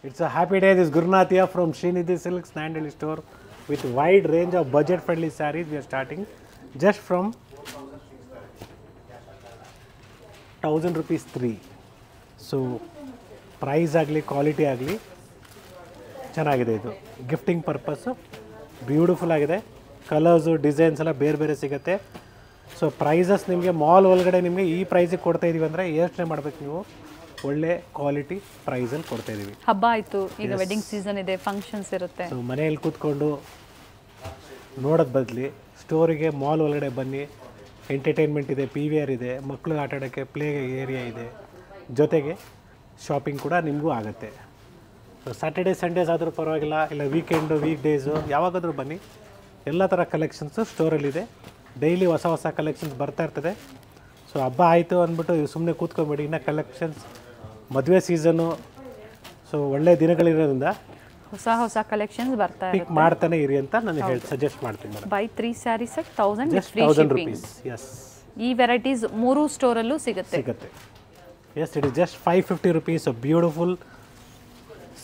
It's a happy day. This is Gurunath here from Srinidhi Silks Nandeli store with wide range of budget friendly sarees. We are starting just from 1000 rupees 3. So price agli quality agli ಚೆನ್ನಾಗಿದೆ ಇದು gifting purpose beautiful ಆಗಿದೆ colours designs ಎಲ್ಲ ಬೇರೆ ಬೇರೆ ಸಿಗುತ್ತೆ so prices ನಿಮಗೆ mall ಒಳಗಡೆ ನಿಮಗೆ ಈ ಪ್ರೈಸಿಗೆ ಕೊಡ್ತಾ ಇದೀವಿ ಅಂದರೆ ಯೋಚನೆ ಮಾಡಬೇಕು ನೀವು ಒಳ್ಳೆ ಕ್ವಾಲಿಟಿ ಪ್ರೈಸಲ್ಲಿ ಕೊಡ್ತಾ ಇದೀವಿ ಹಬ್ಬ ಆಯಿತು ಈಗ ವೆಡ್ಡಿಂಗ್ ಸೀಸನ್ ಇದೆ ಫಂಕ್ಷನ್ಸ್ ಇರುತ್ತೆ ಸೊ ಮನೆಯಲ್ಲಿ ಕೂತ್ಕೊಂಡು ನೋಡೋದು ಬದಲಿ ಸ್ಟೋರಿಗೆ ಮಾಲ್ ಒಳಗಡೆ ಬನ್ನಿ ಎಂಟರ್ಟೈನ್ಮೆಂಟ್ ಇದೆ ಪಿ ವಿ ಆರ್ ಇದೆ ಮಕ್ಕಳು ಆಟ ಆಡೋಕ್ಕೆ ಪ್ಲೇ ಏರಿಯಾ ಇದೆ ಜೊತೆಗೆ ಶಾಪಿಂಗ್ ಕೂಡ ನಿಮಗೂ ಆಗುತ್ತೆ ಸೊ ಸ್ಯಾಟರ್ಡೇ ಸಂಡೇಸ್ ಆದರೂ ಪರವಾಗಿಲ್ಲ ಇಲ್ಲ ವೀಕೆಂಡು ವೀಕ್ ಡೇಸು ಯಾವಾಗಾದರೂ ಬನ್ನಿ ಎಲ್ಲ ಥರ ಕಲೆಕ್ಷನ್ಸು ಸ್ಟೋರಲ್ಲಿದೆ ಡೈಲಿ ಹೊಸ ಹೊಸ ಕಲೆಕ್ಷನ್ಸ್ ಬರ್ತಾ ಇರ್ತದೆ ಸೊ ಹಬ್ಬ ಆಯಿತು ಅಂದ್ಬಿಟ್ಟು ಸುಮ್ಮನೆ ಕೂತ್ಕೊಂಬೇಡಿ ಇನ್ನೂ ಕಲೆಕ್ಷನ್ಸ್ ಮದುವೆ ಸೀಸನ್ನು ಸೊ ಒಳ್ಳೆಯ ದಿನಗಳಿರೋದ್ರಿಂದ ಹೊಸ ಹೊಸ ಕಲೆಕ್ಷನ್ಸ್ ಬರ್ತಾ ಪಿಕ್ ಮಾಡ್ತಾನೆ ಇರಿ ಅಂತ ನಾನು ಸಜೆಸ್ಟ್ ಮಾಡ್ತೀನಿ madam buy 3 saris at 1000 just free 1000 shipping rupees yes ಈ ವೆರೈಟೀಸ್ ಮೂರು ಸ್ಟೋರಲ್ಲೂ ಸಿಗುತ್ತೆ yes it is just 550 rupees a beautiful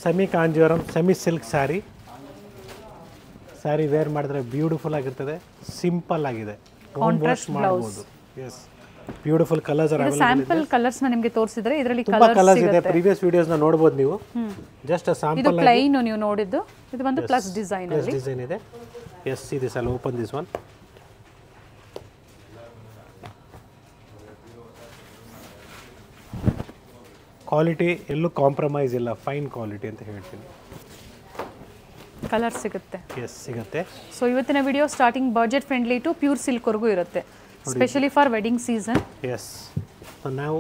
semi Kanjeevaram semi silk sari wear ಮಾಡಿದ್ರೆ ಬ್ಯೂಟಿಫುಲ್ ಆಗಿರ್ತದೆ ಸಿಂಪಲ್ ಆಗಿದೆ contrast blouse yes beautiful colours are ಇದು sample colours ನ ನಿಮಗೆ ತೋರಿಸಿದ್ರೆ ಇದರಲ್ಲಿ ತುಂಬಾ ಕಲರ್ಸ್ ಇದೆ ಪ್ರೀವಿಯಸ್ ವಿಡಿಯೋಸ್ ನ ನೋಡಬಹುದು ನೀವು ಜಸ್ಟ್ ಇದು ಸ್ಯಾಂಪಲ್ ಪ್ಲೈನ್ ನೀವು ನೋಡಿದ್ದು ಇದು ಒಂದು ಪ್ಲಸ್ ಡಿಸೈನ್ ಅಲ್ಲಿ ಡಿಸೈನ್ ಇದೆ yes this I open this one quality ಎಲ್ಲೂ ಕಾಂಪ್ರಮೈಸ್ ಇಲ್ಲ ಫೈನ್ ಕ್ವಾಲಿಟಿ ಅಂತ ಹೇಳ್ತೀನಿ ಕಲರ್ ಸಿಗುತ್ತೆ ಎಸ್ ಸಿಗುತ್ತೆ ಸೊ ಇವತ್ತಿನ video starting budget friendly to pure silk ವರೆಗೂ ಇರುತ್ತೆ specially for wedding season yes so ನಾವು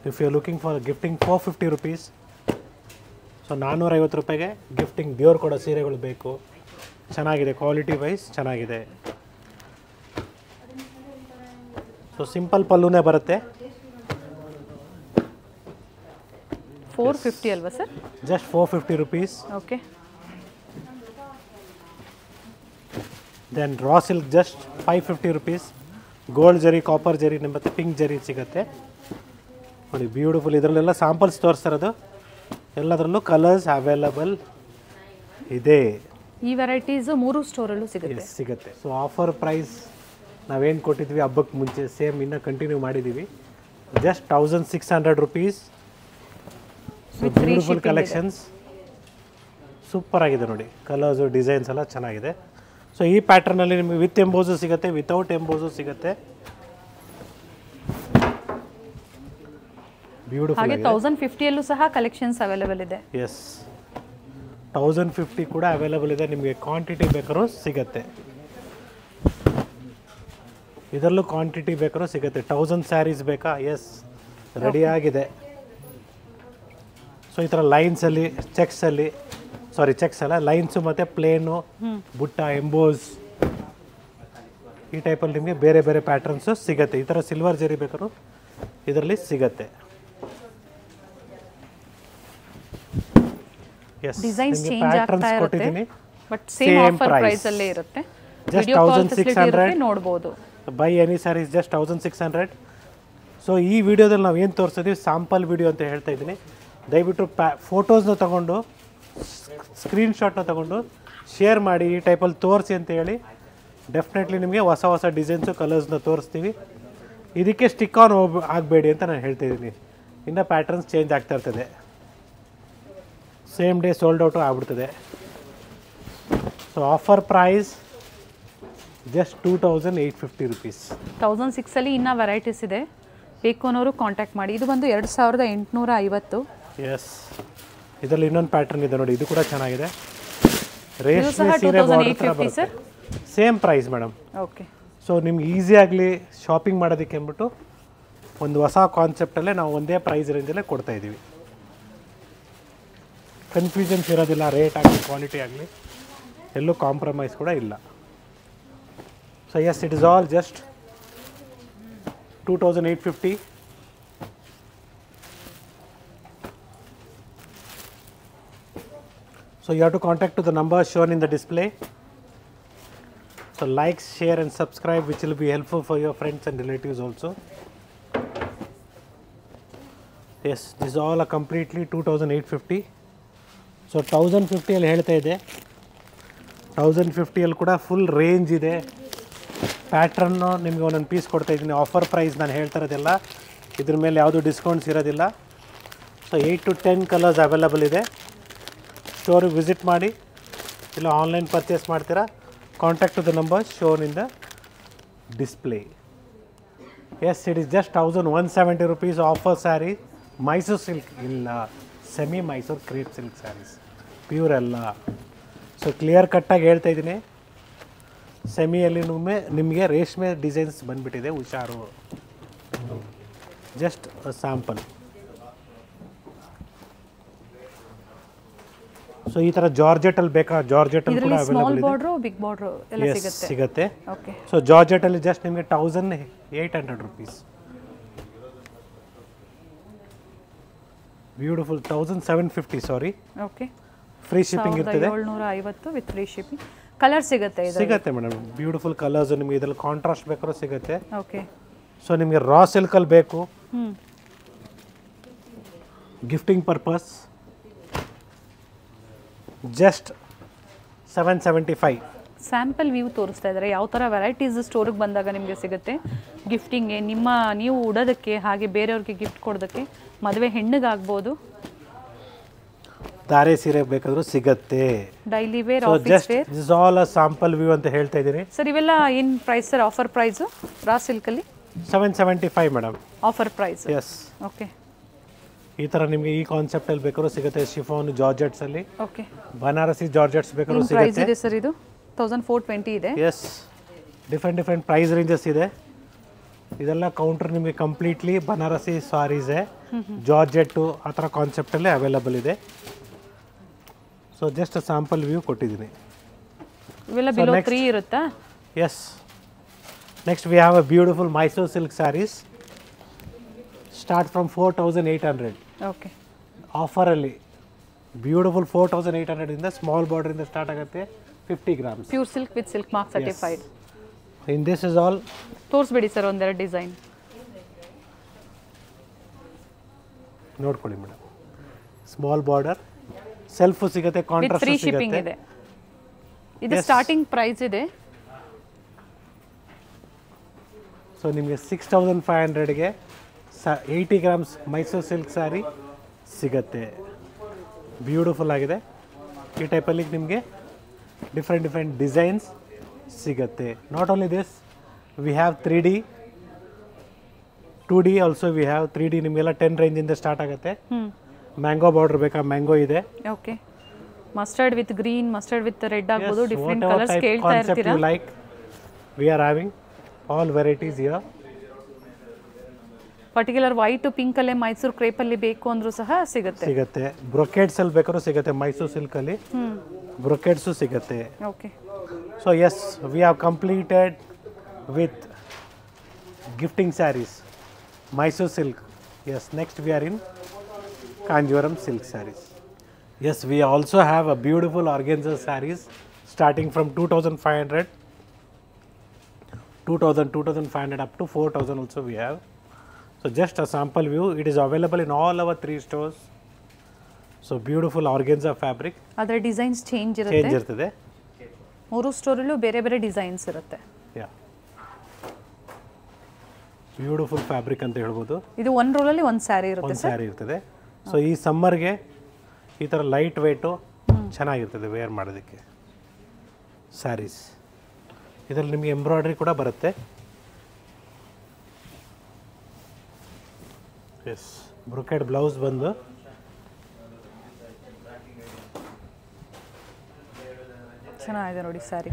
if you are looking for gifting 450 rupees so 450 ರೂಪಾಯಿಗೆ ಗಿಫ್ಟಿಂಗ್ ದೇವ್ರು ಕೊಡೋ ಸೀರೆಗಳು ಬೇಕು ಚೆನ್ನಾಗಿದೆ ಕ್ವಾಲಿಟಿ ವೈಸ್ ಚೆನ್ನಾಗಿದೆ ಸೊ ಸಿಂಪಲ್ ಪಲ್ಲುನೇ ಬರುತ್ತೆ 450 ಅಲ್ವಾ sir just 450 rupees okay then raw silk just 550 rupees gold zari copper zari ಮತ್ತು ಪಿಂಕ್ ಜರಿ ಸಿಗುತ್ತೆ ನೋಡಿ ಬ್ಯೂಟಿಫುಲ್ ಇದರಲ್ಲೆಲ್ಲ ಸ್ಯಾಂಪಲ್ಸ್ ತೋರಿಸ್ತಾರದು ಎಲ್ಲದರಲ್ಲೂ ಕಲರ್ಸ್ ಅವೈಲಬಲ್ ಇದೆ ಈ ವೆರೈಟೀಸ್ ಮೂರು ಸ್ಟೋರಲ್ಲೂ ಸಿಗುತ್ತೆ ಸಿಗುತ್ತೆ ಸೊ ಆಫರ್ ಪ್ರೈಸ್ ನಾವೇನು ಕೊಟ್ಟಿದ್ವಿ ಹಬ್ಬಕ್ಕೆ ಮುಂಚೆ ಸೇಮ್ ಇನ್ನೂ ಕಂಟಿನ್ಯೂ ಮಾಡಿದ್ದೀವಿ just 1600 rupees beautiful collections super ಆಗಿದೆ ನೋಡಿ ಕಲರ್ಸು ಡಿಸೈನ್ಸ್ ಎಲ್ಲ ಚೆನ್ನಾಗಿದೆ ಸೊ ಈ ಪ್ಯಾಟರ್ನಲ್ಲಿ ನಿಮಗೆ ವಿತ್ ಎಂಬೋಸು ಸಿಗುತ್ತೆ ವಿತೌಟ್ ಎಂಬೋಸು ಸಿಗುತ್ತೆ ಬ್ಯೂಟಿಫುಲ್ ಹಾಗೆ 1050 ಅಲ್ಲೂ ಸಹ ಕಲೆಕ್ಷನ್ಸ್ ಅವೈಲೇಬಲ್ ಇದೆ ಎಸ್ 1050 ಕೂಡ ಅವೈಲೇಬಲ್ ಇದೆ ನಿಮಗೆ ಕ್ವಾಂಟಿಟಿ ಬೇಕಾದ್ರೂ ಸಿಗುತ್ತೆ ಇದರಲ್ಲೂ ಕ್ವಾಂಟಿಟಿ ಬೇಕಾದ್ರೂ ಸಿಗುತ್ತೆ 1000 ಸ್ಯಾರೀಸ್ ಬೇಕಾ ಎಸ್ ರೆಡಿ ಆಗಿದೆ ಸೊ ಈ ಥರ ಲೈನ್ಸಲ್ಲಿ ಚೆಕ್ಸಲ್ಲಿ ಚೆಕ್ಸ್ ಅಲ್ಲ ಲೈನ್ಸು ಮತ್ತು ಪ್ಲೇನು ಬುಟ್ಟ ಎಂಬೋಸ್ ಈ ಟೈಪಲ್ಲಿ ನಿಮಗೆ ಬೇರೆ ಬೇರೆ ಪ್ಯಾಟರ್ನ್ಸು ಸಿಗುತ್ತೆ ಈ ಥರ ಸಿಲ್ವರ್ ಜರಿ ಬೇಕಾದ್ರೂ ಇದರಲ್ಲಿ ಸಿಗುತ್ತೆ ಎಸ್ ಡಿಸೈನ್ಸ್ ಚೇಂಜ್ ಆಗ್ತಾ ಇರುತ್ತೆ ಕೊಟ್ಟಿದ್ದೀನಿ ಬಟ್ ಸೇಮ್ ಆಫರ್ ಪ್ರೈಸ್ ಅಲ್ಲೇ ಇರುತ್ತೆ ಜಸ್ಟ್ ವಿಡಿಯೋ ಕಾಲ್ 1600 ನೋಡಬಹುದು buy any saris just 1600 so ಈ ವಿಡಿಯೋದಲ್ಲಿ ನಾವು ಏನು ತೋರಿಸಿದ್ವಿ ಸ್ಯಾಂಪಲ್ ವಿಡಿಯೋ ಅಂತ ಹೇಳ್ತಾ ಇದ್ದೀನಿ ದಯವಿಟ್ಟು ಫೋಟೋಸ್ನ ತೊಗೊಂಡು ಸ್ಕ್ರೀನ್ಶಾಟ್ನ ತೊಗೊಂಡು ಶೇರ್ ಮಾಡಿ ಈ ಟೈಪಲ್ಲಿ ತೋರಿಸಿ ಅಂತ ಹೇಳಿ ಡೆಫಿನೆಟ್ಲಿ ನಿಮಗೆ ಹೊಸ ಹೊಸ ಡಿಸೈನ್ಸು ಕಲರ್ಸ್ನ ತೋರಿಸ್ತೀವಿ ಇದಕ್ಕೆ ಸ್ಟಿಕ್ ಆನ್ ಆಗಬೇಡಿ ಅಂತ ನಾನು ಹೇಳ್ತಾ ಇದ್ದೀನಿ ಇನ್ನು ಪ್ಯಾಟರ್ನ್ಸ್ ಚೇಂಜ್ ಆಗ್ತಾ ಇರ್ತದೆ ಸೇಮ್ ಡೇ ಸೋಲ್ಡ್ ಔಟು ಆಗ್ಬಿಡ್ತದೆ so offer price just 2850 rupees 1006 ಅಲ್ಲಿ ಇನ್ನೂ ವೆರೈಟೀಸ್ ಇದೆ ಬೇಕು ಅನ್ನೋರು ಕಾಂಟ್ಯಾಕ್ಟ್ ಮಾಡಿ ಇದು ಬಂದು 2850 ಎಸ್ ಇದರಲ್ಲಿ ಇನ್ನೊಂದು ಪ್ಯಾಟರ್ನ್ ಇದೆ ನೋಡಿ ಇದು ಕೂಡ ಚೆನ್ನಾಗಿದೆ ರೇಷ್ಮೆ ಸೀರೆ border same price madam okay so ನಿಮ್ಗೆ ಈಸಿ ಆಗಲಿ ಶಾಪಿಂಗ್ ಮಾಡೋದಕ್ಕೆ ಅಂದ್ಬಿಟ್ಟು ಒಂದು ಹೊಸ ಕಾನ್ಸೆಪ್ಟಲ್ಲೇ ನಾವು ಒಂದೇ ಪ್ರೈಸ್ ರೇಂಜಲ್ಲೇ ಕೊಡ್ತಾ ಇದ್ದೀವಿ ಕನ್ಫ್ಯೂಷನ್ಸ್ ಇರೋದಿಲ್ಲ ರೇಟ್ ಆಗಲಿ ಕ್ವಾಲಿಟಿ ಆಗಲಿ ಎಲ್ಲೂ ಕಾಂಪ್ರಮೈಸ್ ಕೂಡ ಇಲ್ಲ so yes it is all just 2850 so you have to contact to the number shown in the display so like share and subscribe which will be helpful for your friends and relatives also yes this all a completely 2850. So 1050 ಹೇಳ್ತಾ ಇದೆ. 1050 ಕೂಡ full range ಇದೆ. Pattern ನಿಮಗೆ ಒಂದೊಂದು piece ಕೊಡ್ತಾ ಇದ್ದೀನಿ. Offer price ನಾನು ಹೇಳ್ತಾ ಇರೋದಿಲ್ಲ, ಇದ್ರ ಮೇಲೆ ಯಾವುದೂ ಡಿಸ್ಕೌಂಟ್ಸ್ ಇರೋದಿಲ್ಲ. ಸೊ 8 to 10 ಕಲರ್ಸ್ ಅವೈಲಬಲ್ ಇದೆ. ಸ್ಟೋರಿಗೆ ವಿಸಿಟ್ ಮಾಡಿ, ಇಲ್ಲ ಆನ್ಲೈನ್ ಪರ್ಚೇಸ್ ಮಾಡ್ತೀರಾ, contact to the number shown in the display. Yes, it is just 1170 rupees offer saree. Mysore silk ಇಲ್ಲ, semi Mysore crepe silk sarees, pure ಅಲ್ಲ. ಸೊ ಕ್ಲಿಯರ್ ಕಟ್ಟಾಗಿ ಹೇಳ್ತಾ ಇದ್ದೀನಿ, ಸೆಮಿಯಲ್ಲಿ ನಿಮಗೆ ರೇಷ್ಮೆ ಡಿಸೈನ್ಸ್ ಬಂದುಬಿಟ್ಟಿದೆ, ಹುಷಾರು. Just sample. ಸೊ ಈ ಥರ ಜಾರ್ಜೆಟಲ್ಲಿ ಬೇಕಾ, ಜಾರ್ಜೆಟಲ್ಲಿ ಕೂಡ ಅವೈಲೇಬಲ್ ಇದೆ. ಬಾರ್ಡ್ರು ಬಿಗ್ ಬಾರ್ಡ್ರು ಎಲ್ಲ ಸಿಗುತ್ತೆ. ಸಿಗುತ್ತೆ. ಓಕೆ. ಸೊ ಜಾರ್ಜೆಟಲ್ಲಿ ಜಸ್ಟ್ ನಿಮಗೆ 1800 rupees. ಬ್ಯೂಟಿಫುಲ್. 1750, ಸಾರಿ. ಓಕೆ. ಫ್ರೀ ಶಿಪ್ಪಿಂಗ್ ಇರ್ತದೆ. 1750 ವಿತ್ ಫ್ರೀ ಶಿಪ್ಪಿಂಗ್. ಕಲರ್ ಸಿಗುತ್ತೆ ಇದು? ಸಿಗುತ್ತೆ ಮೇಡಮ್, ಬ್ಯೂಟಿಫುಲ್ ಕಲರ್ಸ್ ನಿಮಗೆ ಇದರಲ್ಲಿ ಕಾಂಟ್ರಾಸ್ಟ್ ಬೇಕಾದ್ರೂ ಸಿಗುತ್ತೆ. ಓಕೆ. ಸೊ ನಿಮಗೆ ರಾ ಸಿಲ್ಕಲ್ಲಿ ಬೇಕು, gifting purpose, just 775. Sample view ತೋರಿಸ್ತಾ ಇದ್ದಾರೆ, ಯಾವ ಥರ ವೆರೈಟೀಸ್ ಸ್ಟೋರಿಗೆ ಬಂದಾಗ ನಿಮಗೆ ಸಿಗುತ್ತೆ. ಗಿಫ್ಟಿಂಗ್ಗೆ, ನೀವು ಉಡೋದಕ್ಕೆ, ಹಾಗೆ ಬೇರೆಯವ್ರಿಗೆ ಗಿಫ್ಟ್ ಕೊಡೋದಕ್ಕೆ, ಮದುವೆ ಹೆಣ್ಣಿಗಾಗ್ಬೋದು, ಧಾರೆ ಸೀರೆ ಬೇಕಾದರೂ ಸಿಗುತ್ತೆ. Daily wear, office wear. This all a sample view ಅಂತ ಹೇಳ್ತಾ ಇದ್ದೀನಿ. ಸರ್ ಇವೆಲ್ಲ ಏನು price sir? Offer price raw ಸಿಲ್ಕಲ್ಲಿ 775 madam, offer price. Yes. Okay. ಈ ಥರ ನಿಮಗೆ ಈ ಕಾನ್ಸೆಪ್ಟಲ್ಲಿ ಬೇಕಾದ್ರೂ ಸಿಗುತ್ತೆ. ಶಿಫಾನ್ ಜಾರ್ಜೆಟ್ಸಲ್ಲಿ, ಓಕೆ. ಬನಾರಸಿ ಜಾರ್ಜೆಟ್ಸ್ ಬೇಕಾದ್ರೂ ಪ್ರೈಸ್ ಸಿಗುತ್ತೆ. ಇದೆ ಸರ್ ಇದು? 1420 ಇದೆ. ಎಸ್, ಡಿಫ್ರೆಂಟ್ ಪ್ರೈಸ್ ರೇಂಜಸ್ ಇದೆ. ಇದೆಲ್ಲ ಕೌಂಟರ್ ನಿಮಗೆ ಕಂಪ್ಲೀಟ್ಲಿ ಬನಾರಸಿ ಸಾರೀಸೇ, ಜಾರ್ಜೆಟ್ಟು ಆ ಥರ ಕಾನ್ಸೆಪ್ಟಲ್ಲೇ ಅವೈಲಬಲ್ ಇದೆ. ಸೊ ಜಸ್ಟ್ ಸ್ಯಾಂಪಲ್ ವ್ಯೂ ಕೊಟ್ಟಿದ್ದೀನಿ. ಇವೆಲ್ಲ ಬಿಲೋ 3 ಇರುತ್ತಾ? Yes. Next we have a beautiful Mysore silk sarees. Start from 4800. Okay. ಆಫರಲ್ಲಿ ಬ್ಯೂಟಿಫುಲ್ 4800 ಇಂದ ಸ್ಮಾಲ್ ಬಾರ್ಡರಿಂದ ಸ್ಟಾರ್ಟ್ ಆಗುತ್ತೆ, 50 grams. Pure silk with silk mark certified. In this is all. ತೋರಿಸ್ಬೇಡಿ sir ಒಂದೆರಡು design ನೋಡ್ಕೊಳ್ಳಿ ಮೇಡಮ್. ಸ್ಮಾಲ್ ಬಾರ್ಡರ್, ಸೆಲ್ಫ್ ಸಿಗುತ್ತೆ, contrast free shipping ಇದೆ. ಇದು ಸ್ಟಾರ್ಟಿಂಗ್ ಪ್ರೈಸ್ ಇದೆ. ಸೊ ನಿಮಗೆ 6500ಗೆ 80 grams ಮೈಸೂರು ಸಿಲ್ಕ್ ಸ್ಯಾರಿ ಸಿಗುತ್ತೆ. ಬ್ಯೂಟಿಫುಲ್ ಆಗಿದೆ. ಈ ಟೈಪಲ್ಲಿ ನಿಮಗೆ ಡಿಫ್ರೆಂಟ್ ಡಿಸೈನ್ಸ್ ಸಿಗುತ್ತೆ. Not only this, we have 3D, 2D also we have. 3D ನಿಮಗೆಲ್ಲ 10 ರೇಂಜಿಂದ ಸ್ಟಾರ್ಟ್ ಆಗುತ್ತೆ. ಮ್ಯಾಂಗೋ ಬಾರ್ಡರ್ ಬೇಕಾ, ಮ್ಯಾಂಗೋ ಇದೆ. Okay. Mustard with green, mustard with red ಆಗ್ಬೋದು. ಡಿಫ್ರೆಂಟ್ ಕಲರ್ಸ್ ಕೇಳ್ತಾ ಇರ್ತೀರಾ. Like we are having all varieties here. Particular white, pink ಅಲ್ಲೇ Mysuru crepe ಅಲ್ಲಿ ಬೇಕು ಅಂದ್ರೂ ಸಹ ಸಿಗುತ್ತೆ. ಬ್ರೊಕೇಡ್ಸ್ ಅಲ್ಲಿ ಬೇಕಾದ್ರೂ ಸಿಗುತ್ತೆ. ಮೈಸೂರು ಸಿಲ್ಕ್ ಅಲ್ಲಿ ಬ್ರೊಕೇಡ್ಸು ಸಿಗುತ್ತೆ. Okay. So yes, we have completed with gifting saris, Mysuru silk. Yes, next we are in Kanjeevaram silk saris. Yes, we also have a beautiful organza sarees starting from 2500, 2500 up to 4000 also we have. So just a sample view. It is available in all our 3 stores. So beautiful organza fabric. ಅದರ designs change ಇರ್ತದೆ. 3 ಸ್ಟೋರಲ್ಲೂ ಬೇರೆ ಬೇರೆ designs ಇರುತ್ತೆ. ಯಾ, beautiful fabric ಅಂತ ಹೇಳ್ಬೋದು. ಇದು ಒಂದು ರೋಲಲ್ಲಿ ಒಂದು ಸ್ಯಾರಿ ಇರುತ್ತೆ. ಒಂದು ಸ್ಯಾರಿ ಇರ್ತದೆ. ಸೊ ಈ ಸಮ್ಮರ್ಗೆ ಈ ಥರ ಲೈಟ್ ವೆಯ್ಟು ಚೆನ್ನಾಗಿರ್ತದೆ ವೇರ್ ಮಾಡೋದಕ್ಕೆ ಸ್ಯಾರೀಸ್. ಇದರಲ್ಲಿ ನಿಮಗೆ ಎಂಬ್ರಾಯ್ಡ್ರಿ ಕೂಡ ಬರುತ್ತೆ. ಎಸ್, ಬ್ರೊಕೆಡ್ ಬ್ಲೌಸ್ ಬಂದು ಚೆನ್ನಾಗಿದೆ ನೋಡಿ ಸ್ಯಾರಿ.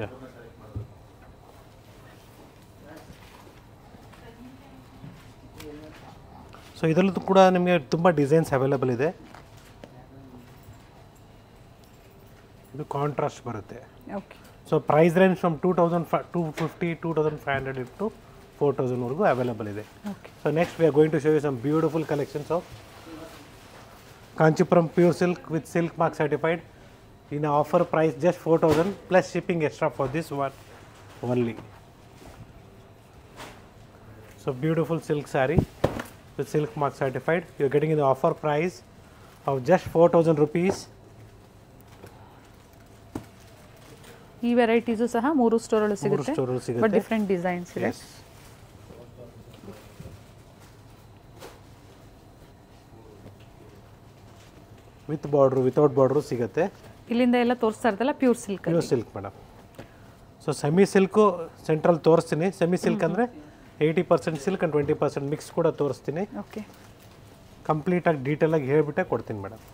ಯಾ, ಸೊ ಇದರಲ್ಲೂ ಕೂಡ ನಿಮಗೆ ತುಂಬ ಡಿಸೈನ್ಸ್ ಅವೈಲೇಬಲ್ ಇದೆ. ಇದು ಕಾಂಟ್ರಾಸ್ಟ್ ಬರುತ್ತೆ. Okay. So price range from 250, 2500 to 4000ವರೆಗೂ ಅವೈಲೇಬಲ್ ಇದೆ. Okay. So next we are going to show you some beautiful collections of Kanchipuram pure silk with silk mark certified in offer price just 4000 plus shipping extra for this one only. So beautiful silk saree with silk mark certified. You're getting in the offer price of just 4,000 rupees. ಈ varieties ಸಹ 3 ಸ್ಟೋರಲ್ಲೂ ಸಿಗುತ್ತೆ, ಸ್ಟೋರಲ್ಲೂ but ಸಿಗುತ್ತೆ. Different designs ಇದೆ. Yes. With border without border ಸಿಗುತ್ತೆ. ಇಲ್ಲಿಂದ ಎಲ್ಲ ತೋರಿಸ್ತಾ ಇರ್ತಲ್ಲ pure silk. Pure silk madam. So semi silk central ತೋರಿಸ್ತೀನಿ. ಸೆಮಿ ಸಿಲ್ಕ್ ಅಂದರೆ 80% ಸಿಲ್ಕ್ ಆ್ಯಂಡ್ 20% ಮಿಕ್ಸ್ ಕೂಡ ತೋರಿಸ್ತೀನಿ. ಓಕೆ, ಕಂಪ್ಲೀಟಾಗಿ ಡೀಟೇಲಾಗಿ ಹೇಳಿಬಿಟ್ಟೆ ಕೊಡ್ತೀನಿ ಮೇಡಮ್.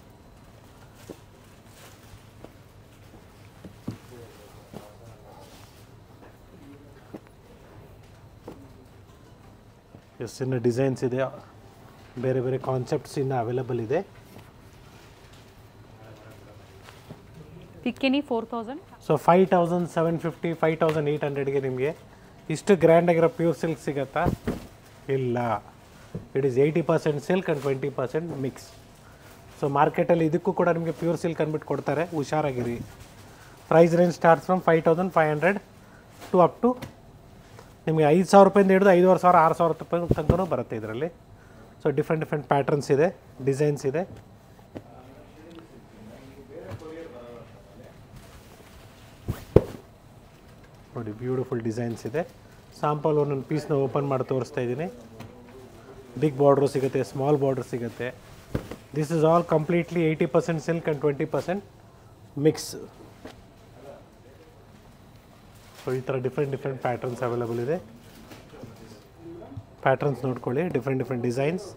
ಎಸ್, ಇನ್ನು ಡಿಸೈನ್ಸ್ ಇದೆ, ಬೇರೆ ಬೇರೆ ಕಾನ್ಸೆಪ್ಟ್ಸ್ ಇನ್ನು ಅವೈಲಬಲ್ ಇದೆ. ಪಿಕ್ಕಿನಿ 4,000. ಸೊ 5,750 5,800ಗೆ ನಿಮಗೆ ಇಷ್ಟು ಗ್ರ್ಯಾಂಡಾಗಿರೋ ಪ್ಯೂರ್ ಸಿಲ್ಕ್ ಸಿಗುತ್ತಾ? ಇಲ್ಲ. It is 80% silk and 20% mix. So ಮಾರ್ಕೆಟಲ್ಲಿ ಇದಕ್ಕೂ ಕೂಡ ನಿಮಗೆ ಪ್ಯೂರ್ ಸಿಲ್ಕ್ ಅಂದ್ಬಿಟ್ಟು ಕೊಡ್ತಾರೆ, ಹುಷಾರಾಗಿರಿ. Price range starts from 5,500 to up to ನಿಮಗೆ 5,000 ರೂಪಾಯಿಂದ ಹಿಡಿದು 5,500 6,000 ರೂಪಾಯಿ ತನಕ ಬರುತ್ತೆ ಇದರಲ್ಲಿ. ಸೊ ಡಿಫ್ರೆಂಟ್ ಪ್ಯಾಟರ್ನ್ಸ್ ಇದೆ, ಡಿಸೈನ್ಸ್ ಇದೆ. ನೋಡಿ, ಬ್ಯೂಟಿಫುಲ್ ಡಿಸೈನ್ಸ್ ಇದೆ. ಸ್ಯಾಂಪಲ್ ಒಂದೊಂದು ಪೀಸ್ನ ಓಪನ್ ಮಾಡಿ ತೋರಿಸ್ತಾ ಇದ್ದೀನಿ. ಬಿಗ್ ಬಾರ್ಡ್ರು ಸಿಗುತ್ತೆ, ಸ್ಮಾಲ್ ಬಾರ್ಡ್ರ್ ಸಿಗುತ್ತೆ. This is all completely 80% silk and 20% mix. So ಈ ಥರ ಡಿಫ್ರೆಂಟ್ ಪ್ಯಾಟರ್ನ್ಸ್ ಅವೈಲಬಲ್ ಇದೆ. ಪ್ಯಾಟರ್ನ್ಸ್ ನೋಡ್ಕೊಳ್ಳಿ, ಡಿಫ್ರೆಂಟ್ ಡಿಸೈನ್ಸ್.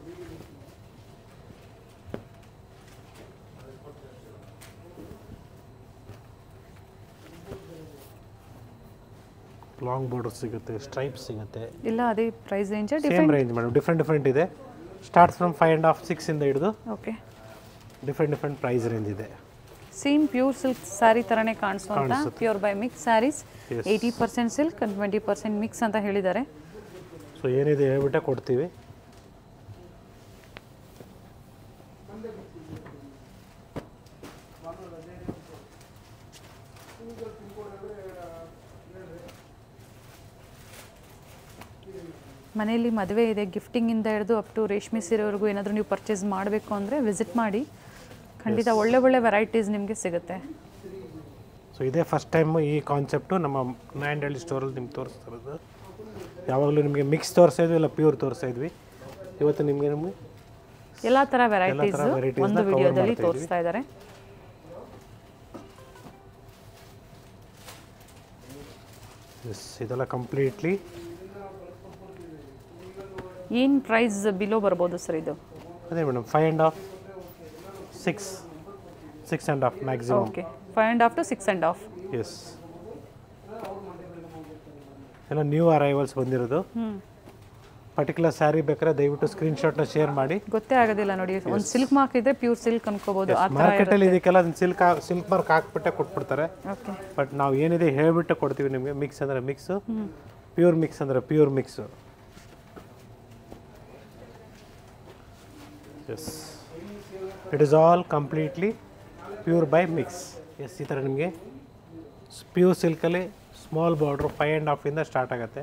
ಲಾಂಗ್ ಬಾರ್ಡರ್ ಸಿಗುತ್ತೆ, ಸ್ಟ್ರೈಪ್ಸ್ ಸಿಗುತ್ತೆ. ಇಲ್ಲ ಅದೇ price range same range madam, different ಇದೆ. ಸ್ಟಾರ್ಟ್ಸ್ ಫ್ರಮ್ 5.5 6 ಇಂದ ಹಿಡಿದು ಓಕೆ ಡಿಫ್ರೆಂಟ್ ಪ್ರೈಸ್ ರೇಂಜ್ ಇದೆ. ಸೇಮ್ ಪ್ಯೂರ್ ಸಿಲ್ಕ್ ಸ್ಯಾರಿ ಥರನೇ ಕಾಣಿಸುವಂಥ pure by mix sarees. 80% silk and 20% mix ಅಂತ ಹೇಳಿದ್ದಾರೆ. ಸೊ ಏನಿದೆ ಹೇಳ್ಬಿಟ್ಟೆ ಕೊಡ್ತೀವಿ. ಮನೆಯಲ್ಲಿ ಮದುವೆ ಇದೆ, ಗಿಫ್ಟಿಂಗಿಂದ ಹಿಡಿದು ಅಪ್ ಟು ರೇಷ್ಮೆ ಸೀರೆವರೆಗೂ ಏನಾದರೂ ನೀವು ಪರ್ಚೇಸ್ ಮಾಡಬೇಕು ಅಂದರೆ ವಿಸಿಟ್ ಮಾಡಿ, ಖಂಡಿತ ಒಳ್ಳೆ ವೆರೈಟೀಸ್ ನಿಮಗೆ ಸಿಗುತ್ತೆ. ಸೊ ಇದೇ ಫಸ್ಟ್ ಟೈಮ್ ಈ ಕಾನ್ಸೆಪ್ಟು ನಮ್ಮ ನಾಯಂಡಹಳ್ಳಿ ಸ್ಟೋರಲ್ಲಿ ನಿಮ್ಗೆ ತೋರಿಸ್ತಾ ಇರೋದು. ಯಾವಾಗಲೂ ನಿಮಗೆ ಮಿಕ್ಸ್ ತೋರಿಸ್ತಾ ಇದ್ವಿ, ಇಲ್ಲ ಪ್ಯೂರ್ ತೋರಿಸ್ತಾ ಇದ್ವಿ. ಇವತ್ತು ನಿಮಗೆ ಎಲ್ಲ ಥರ ವೆರೈಟೀಸ್ ಒಂದು ವಿಡಿಯೋದಲ್ಲಿ ತೋರಿಸ್ತಾ ಇದ್ದಾರೆ. ಇದೆಲ್ಲ ಕಂಪ್ಲೀಟ್ಲಿ ಏನು ಪ್ರೈಸ್ ಬಿಲೋ ಬರ್ಬೋದು ಸರ್ ಇದು? ಅದೇ madam 5.5 6.5 maximum. Okay, 5.5 to 6.5. Yes, ಎಲ್ಲ ನ್ಯೂ ಅರೈವಲ್ಸ್ ಬಂದಿರೋದು. ಪರ್ಟಿಕ್ಯುಲರ್ ಸ್ಯಾರಿ ಬೇಕಾದ್ರೆ ದಯವಿಟ್ಟು ಸ್ಕ್ರೀನ್ಶಾಟ್ನ ಶೇರ್ ಮಾಡಿ. ಗೊತ್ತೇ ಆಗೋದಿಲ್ಲ ನೋಡಿ, ಒಂದು ಸಿಲ್ಕ್ ಮಾರ್ಕ್ ಇದ್ರೆ ಪ್ಯೂರ್ ಸಿಲ್ಕ್ ಅನ್ಕೋಬಹುದು. ಮಾರ್ಕೆಟಲ್ಲಿ ಇದಕ್ಕೆಲ್ಲ ಸಿಲ್ಕ್ ಮಾರ್ಕ್ ಹಾಕ್ಬಿಟ್ಟೆ ಕೊಟ್ಬಿಡ್ತಾರೆ. ಓಕೆ, ಬಟ್ ನಾವು ಏನಿದೆ ಹೇಳ್ಬಿಟ್ಟು ಕೊಡ್ತೀವಿ ನಿಮಗೆ. ಮಿಕ್ಸ್ ಅಂದರೆ ಮಿಕ್ಸು, ಪ್ಯೂರ್ ಮಿಕ್ಸ್ ಅಂದರೆ pure mix. Yes, it is all completely pure by mix. Yes, ಈ ಥರ ನಿಮಗೆ ಪ್ಯೂರ್ ಸಿಲ್ಕಲ್ಲಿ ಸ್ಮಾಲ್ ಬಾರ್ಡ್ರು 5.5 ಇಂದ ಸ್ಟಾರ್ಟ್ ಆಗುತ್ತೆ.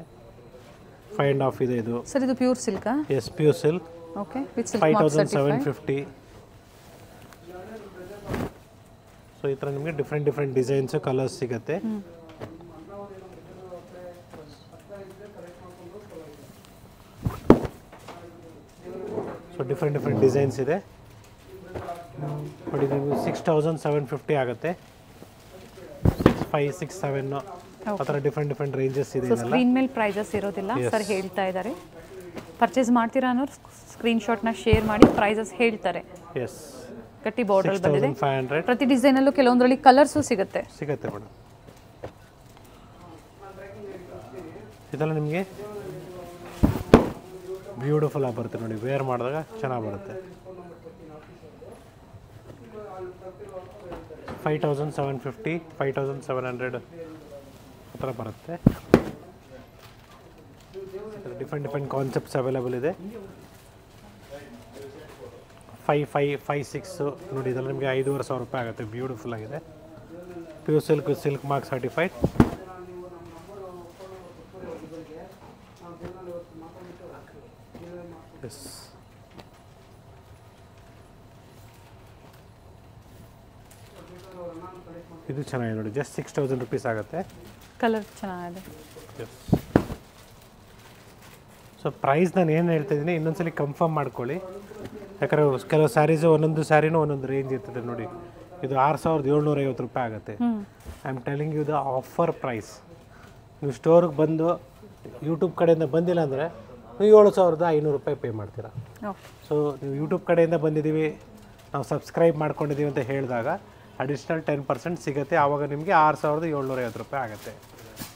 5.5 ಇದೆ ಇದು. ಸರ್ ಇದು ಪ್ಯೂರ್ ಸಿಲ್ಕಾ? Yes, pure silk. Okay, with silk mark certified. 5,750. So ಈ ಥರ ನಿಮಗೆ ಡಿಫ್ರೆಂಟ್ ಡಿಸೈನ್ಸು, ಕಲರ್ಸ್ ಸಿಗುತ್ತೆ. ಸೊ ಡಿಫ್ರೆಂಟ್ ಡಿಸೈನ್ಸ್ ಇದೆ ನೋಡಿ. ನಿಮಗೆ 6,750 ಆಗುತ್ತೆ. 6,500 6,700 ಆ ಥರ ಡಿಫ್ರೆಂಟ್ ರೇಂಜಸ್ ಇದೆ. ಸ್ಕ್ರೀನ್ ಮೇಲೆ ಪ್ರೈಸಸ್ ಇರೋದಿಲ್ಲ ಸರ್, ಹೇಳ್ತಾ ಇದ್ದಾರೆ. ಪರ್ಚೇಸ್ ಮಾಡ್ತೀರಾ ಅನ್ನೋರು ಸ್ಕ್ರೀನ್ಶಾಟ್ನ ಶೇರ್ ಮಾಡಿ, ಪ್ರೈಸಸ್ ಹೇಳ್ತಾರೆ. ಎಸ್, ಗಟ್ಟಿ ಬಾರ್ಡರ್ ಬಂದಿದೆ. 6,500. ಪ್ರತಿ ಡಿಸೈನಲ್ಲೂ ಕೆಲವೊಂದರಲ್ಲಿ ಕಲರ್ಸು ಸಿಗುತ್ತೆ ಮೇಡಮ್. ಇದೆಲ್ಲ ನಿಮಗೆ ಬ್ಯೂಟಿಫುಲ್ ಆಗಿ ಬರುತ್ತೆ ನೋಡಿ, ವೇರ್ ಮಾಡಿದಾಗ ಚೆನ್ನಾಗಿ ಬರುತ್ತೆ. 5,750 5,700 ಆ ಥರ ಬರುತ್ತೆ. ಡಿಫ್ರೆಂಟ್ ಕಾನ್ಸೆಪ್ಟ್ಸ್ ಅವೈಲೇಬಲ್ ಇದೆ. 5,600 ನೋಡಿ, ಇದೆಲ್ಲ ನಿಮಗೆ 5,500 ರೂಪಾಯಿ ಆಗುತ್ತೆ. ಬ್ಯೂಟಿಫುಲ್ ಆಗಿದೆ. Pure silk with silk mark certified. Yes, ಇದು ಚೆನ್ನಾಗಿದೆ ನೋಡಿ, ಜಸ್ಟ್ 6000 ರುಪೀಸ್ ಆಗುತ್ತೆ. ಕಲರ್ ಚೆನ್ನಾಗಿದೆ. ಸೊ ಪ್ರೈಸ್ ನಾನು ಏನು ಹೇಳ್ತಾಯಿದ್ದೀನಿ ಇನ್ನೊಂದ್ಸಲಿ ಕನ್ಫರ್ಮ್ ಮಾಡ್ಕೊಳ್ಳಿ, ಯಾಕಂದರೆ ಕೆಲವು ಸ್ಯಾರೀಸು ಒಂದೊಂದು ಸ್ಯಾರಿನೂ ಒಂದೊಂದು ರೇಂಜ್ ಇರ್ತದೆ ನೋಡಿ. ಇದು 6750 ರೂಪಾಯಿ ಆಗುತ್ತೆ. I am telling you the offer price. ನೀವು ಸ್ಟೋರಿಗೆ ಬಂದು ಯೂಟ್ಯೂಬ್ ಕಡೆಯಿಂದ ಬಂದಿಲ್ಲ ಅಂದರೆ ನೀವು 7500 ರೂಪಾಯಿ ಪೇ ಮಾಡ್ತೀರಾ. ಸೊ ನೀವು ಯೂಟ್ಯೂಬ್ ಕಡೆಯಿಂದ ಬಂದಿದ್ದೀವಿ, ನಾವು ಸಬ್ಸ್ಕ್ರೈಬ್ ಮಾಡ್ಕೊಂಡಿದ್ದೀವಿ ಅಂತ ಹೇಳಿದಾಗ ಅಡಿಷ್ನಲ್ 10% ಸಿಗುತ್ತೆ. ಆವಾಗ ನಿಮಗೆ 6750 ರೂಪಾಯಿ ಆಗುತ್ತೆ.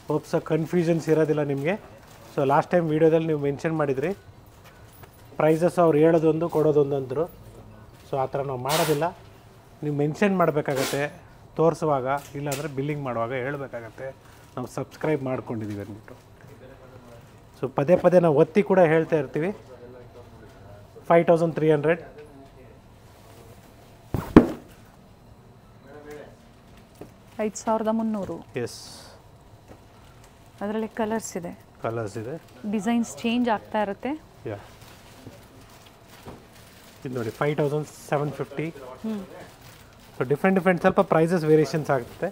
ಹೋಪ್ಸ್ ಕನ್ಫ್ಯೂಷನ್ಸ್ ಇರೋದಿಲ್ಲ ನಿಮಗೆ. ಸೊ ಲಾಸ್ಟ್ ಟೈಮ್ ವೀಡಿಯೋದಲ್ಲಿ ನೀವು ಮೆನ್ಷನ್ ಮಾಡಿದ್ರಿ ಪ್ರೈಸಸ್ ಅವ್ರು ಹೇಳೋದೊಂದು ಕೊಡೋದೊಂದು ಅಂದರು. ಸೊ ಆ ಥರ ನಾವು ಮಾಡೋದಿಲ್ಲ. ನೀವು ಮೆನ್ಷನ್ ಮಾಡಬೇಕಾಗತ್ತೆ ತೋರಿಸುವಾಗ, ಇಲ್ಲಾಂದರೆ ಬಿಲ್ಲಿಂಗ್ ಮಾಡುವಾಗ ಹೇಳಬೇಕಾಗತ್ತೆ ನಾವು ಸಬ್ಸ್ಕ್ರೈಬ್ ಮಾಡ್ಕೊಂಡಿದ್ದೀವಿ ಅಂದ್ಬಿಟ್ಟು. ಸೊ ಪದೇ ಪದೇ ನಾವು ಒತ್ತಿ ಕೂಡ ಹೇಳ್ತಾ ಇರ್ತೀವಿ. 5300. ಎಸ್, ಅದರಲ್ಲಿ ಕಲರ್ಸ್ ಇದೆ, ಡಿಸೈನ್ಸ್ ಚೇಂಜ್ ಆಗ್ತಾ ಇರುತ್ತೆ. ಇದು ನೋಡಿ 5750. ಸೊ ಡಿಫ್ರೆಂಟ್ ಸ್ವಲ್ಪ ಪ್ರೈಸಸ್ ವೇರಿಯೇಷನ್ಸ್ ಆಗುತ್ತೆ.